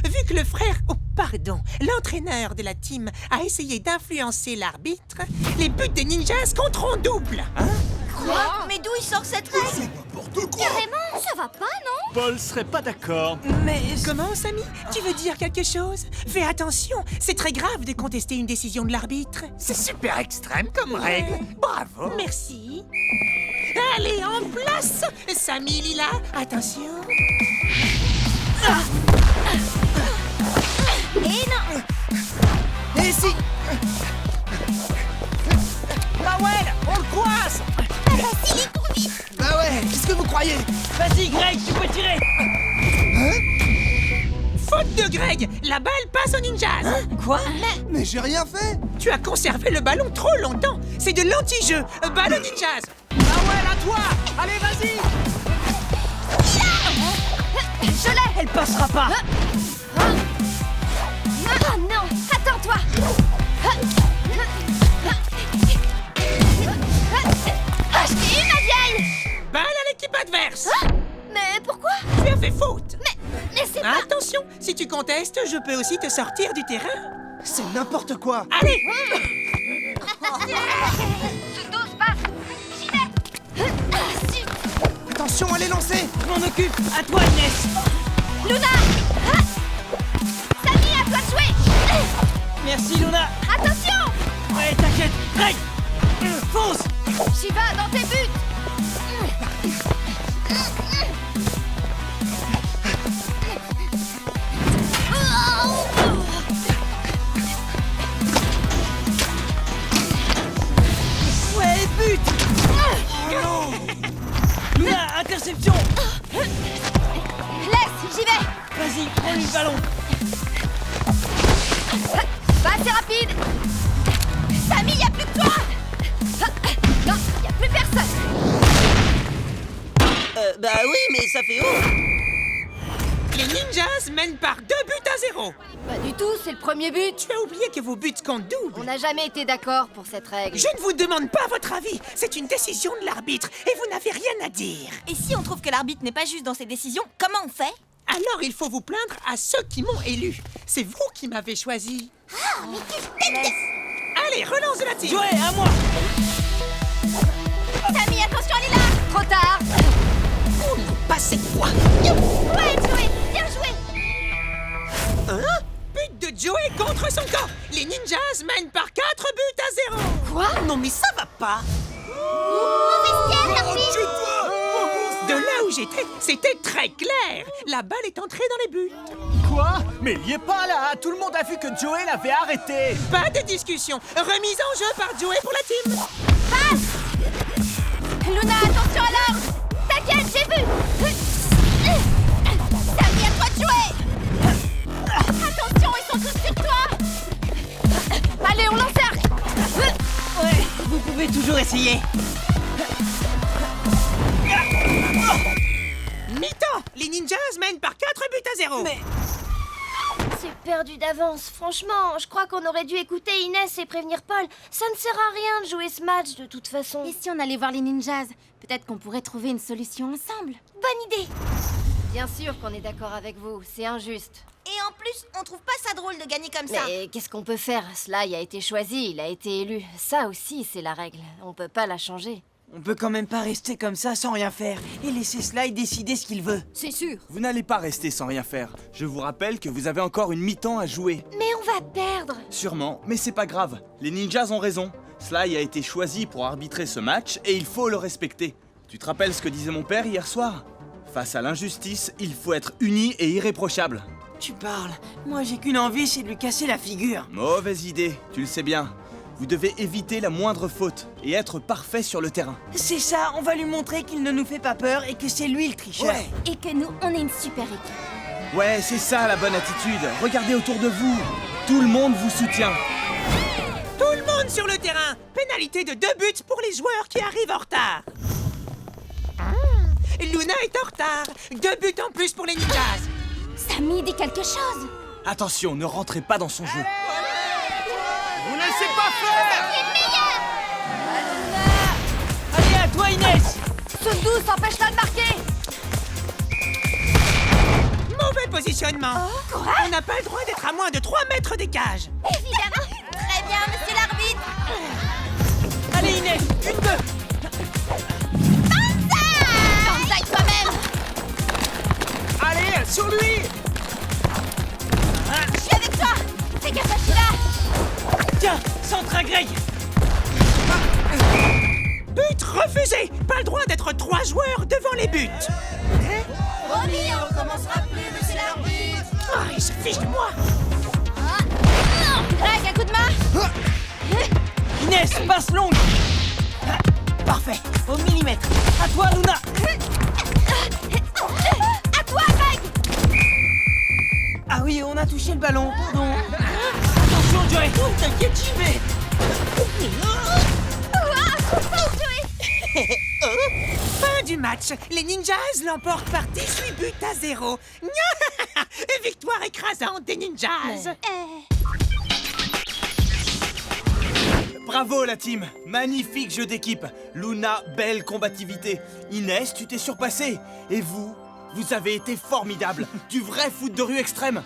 Vu que le frère... Oh, pardon. L'entraîneur de la team a essayé d'influencer l'arbitre, les buts des ninjas compteront double. Hein? Quoi? Mais d'où il sort cette règle? Carrément, ça va pas, non? Paul serait pas d'accord. Mais... Comment, Samy? Tu veux dire quelque chose? Fais attention. C'est très grave de contester une décision de l'arbitre. C'est super extrême comme règle. Bravo. Merci. Allez, en place! Samy, Lila, attention. Et non! Et si... Powell, on le coince. Facile, il court vite! Bah ouais, qu'est-ce que vous croyez? Vas-y, Greg, tu peux tirer. Faute de Greg, la balle passe aux ninjas. Quoi? Mais j'ai rien fait. Tu as conservé le ballon trop longtemps. C'est de l'anti-jeu. Balle aux ninjas. Powell, à toi. Allez, vas-y. Je l'ai! Elle passera pas. Oh non! Attends-toi! Ah, je t'ai eu, ma vieille! Balle à l'équipe adverse. Mais pourquoi? Tu as fait faute. Mais c'est pas... Attention, si tu contestes, je peux aussi te sortir du terrain. C'est n'importe quoi. Allez. Sous 12 passes! J'y vais! Attention, allez lancer. Je m'en occupe. À toi, Inès. Luna! Samy, à toi de jouer! Merci, Luna. Attention! Ouais, t'inquiète. Greg, fonce. Shiva, dans tes buts! Ouais, but. Luna, interception. Laisse, j'y vais! Vas-y, prends-lui le ballon. Pas assez rapide! Samy, y a plus que toi! Non, y a plus personne! Bah oui, mais ça fait haut. Les ninjas mènent par 2 buts à 0. Pas du tout, c'est le premier but! Tu as oublié que vos buts comptent double. On n'a jamais été d'accord pour cette règle. Je ne vous demande pas votre avis. C'est une décision de l'arbitre et vous n'avez rien à dire. Et si on trouve que l'arbitre n'est pas juste dans ses décisions, comment on fait? Alors il faut vous plaindre à ceux qui m'ont élu. C'est vous qui m'avez choisi. Ah, mais tu te détestes! Allez, relance de la team. Jouez, à moi. Samy, attention, elle est là! Trop tard! Oh non, pas cette fois. Ouais, Joey, bien joué! Hein? But de Joey contre son camp. Les ninjas mènent par 4 buts à 0. Quoi? Non mais ça va pas. Au vestiaire, De là où j'étais, c'était très clair. La balle est entrée dans les buts. Quoi? Mais il y est pas là. Tout le monde a vu que Joey l'avait arrêté. Pas de discussion. Remise en jeu par Joey pour la team. Luna, attention à l'arbre! T'inquiète, j'ai vu! Sammy, à toi de jouer! Attention, ils sont tous sur toi! Allez, on l'encercle! Ouais, vous pouvez toujours essayer. Mi-temps. Les Ninjas mènent par 4 buts à 0. Mais... C'est perdu d'avance. Franchement, je crois qu'on aurait dû écouter Inès et prévenir Paul. Ça ne sert à rien de jouer ce match de toute façon. Et si on allait voir les ninjas? Peut-être qu'on pourrait trouver une solution ensemble. Bonne idée! Bien sûr qu'on est d'accord avec vous, c'est injuste. Et en plus, on trouve pas ça drôle de gagner comme ça. Mais qu'est-ce qu'on peut faire? Sly a été choisi, il a été élu. Ça aussi, c'est la règle. On peut pas la changer. On peut quand même pas rester comme ça sans rien faire et laisser Sly décider ce qu'il veut. C'est sûr. Vous n'allez pas rester sans rien faire. Je vous rappelle que vous avez encore une mi-temps à jouer. Mais on va perdre! Sûrement, mais c'est pas grave. Les ninjas ont raison. Sly a été choisi pour arbitrer ce match et il faut le respecter. Tu te rappelles ce que disait mon père hier soir? Face à l'injustice, il faut être uni et irréprochable. Tu parles. Moi j'ai qu'une envie, c'est de lui casser la figure. Mauvaise idée, tu le sais bien. Vous devez éviter la moindre faute et être parfait sur le terrain. C'est ça, on va lui montrer qu'il ne nous fait pas peur et que c'est lui le tricheur. Ouais. Et que nous, on est une super équipe. Ouais, c'est ça la bonne attitude. Regardez autour de vous. Tout le monde vous soutient. Tout le monde sur le terrain. Pénalité de 2 buts pour les joueurs qui arrivent en retard. Luna est en retard. 2 buts en plus pour les Ninjas. Sammy dit quelque chose. Attention, ne rentrez pas dans son jeu. Vous laissez pas faire! Allez, à toi Inès. Saute douce, empêche-la de marquer! Mauvais positionnement. On n'a pas le droit d'être à moins de 3 mètres des cages. Évidemment! Très bien, monsieur l'arbitre. Allez Inès, une, deux. Banzai toi-même! Allez, sur lui! Je suis avec toi! Fais gaffe à celui-là! Tiens, centre à Greg. But refusé. Pas le droit d'être 3 joueurs devant les buts. Promis, on recommencera plus, monsieur l'arbitre. Ah, il se fiche de moi. Greg, un coup de main! Inès, passe longue. Parfait, au millimètre. À toi Luna. À toi, Greg! Ah oui, on a touché le ballon, pardon. Attention Joey. Oh, t'inquiète, j'y vais. Fin du match. Les Ninjas l'emportent par 18 buts à 0. Victoire écrasante des Ninjas. Bravo la team. Magnifique jeu d'équipe. Luna, belle combativité. Inès, tu t'es surpassée. Et vous avez été formidable. Du vrai foot de rue extrême.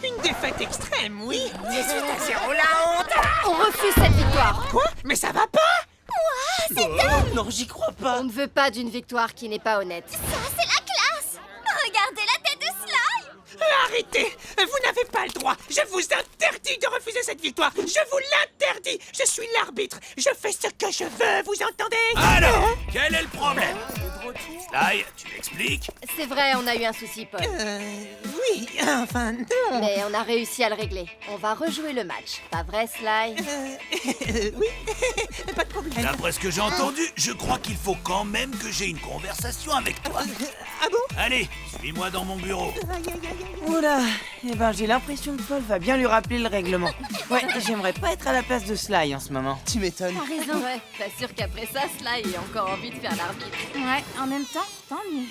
Une défaite extrême, oui. 18 à 0, la honte. On refuse cette victoire! Quoi? Mais ça va pas. Non, j'y crois pas. On ne veut pas d'une victoire qui n'est pas honnête. Ça, c'est la classe. Regardez la tête de Sly. Arrêtez. Vous n'avez pas le droit. Je vous interdis de refuser cette victoire. Je vous l'interdis. Je suis l'arbitre. Je fais ce que je veux, vous entendez? Alors, quel est le problème? Sly, tu m'expliques? C'est vrai, on a eu un souci, Paul. Oui, enfin, non. Mais on a réussi à le régler. On va rejouer le match. Pas vrai, Sly? Oui, pas de problème. D'après ce que j'ai entendu, je crois qu'il faut quand même que j'ai une conversation avec toi. Ah bon? Allez, suis-moi dans mon bureau. Oula, eh ben j'ai l'impression que Paul va bien lui rappeler le règlement. Ouais, j'aimerais pas être à la place de Sly en ce moment. Tu m'étonnes. T'as raison. Ouais, pas sûr qu'après ça, Sly ait encore envie de faire l'arbitre. Ouais, en même temps, tant mieux.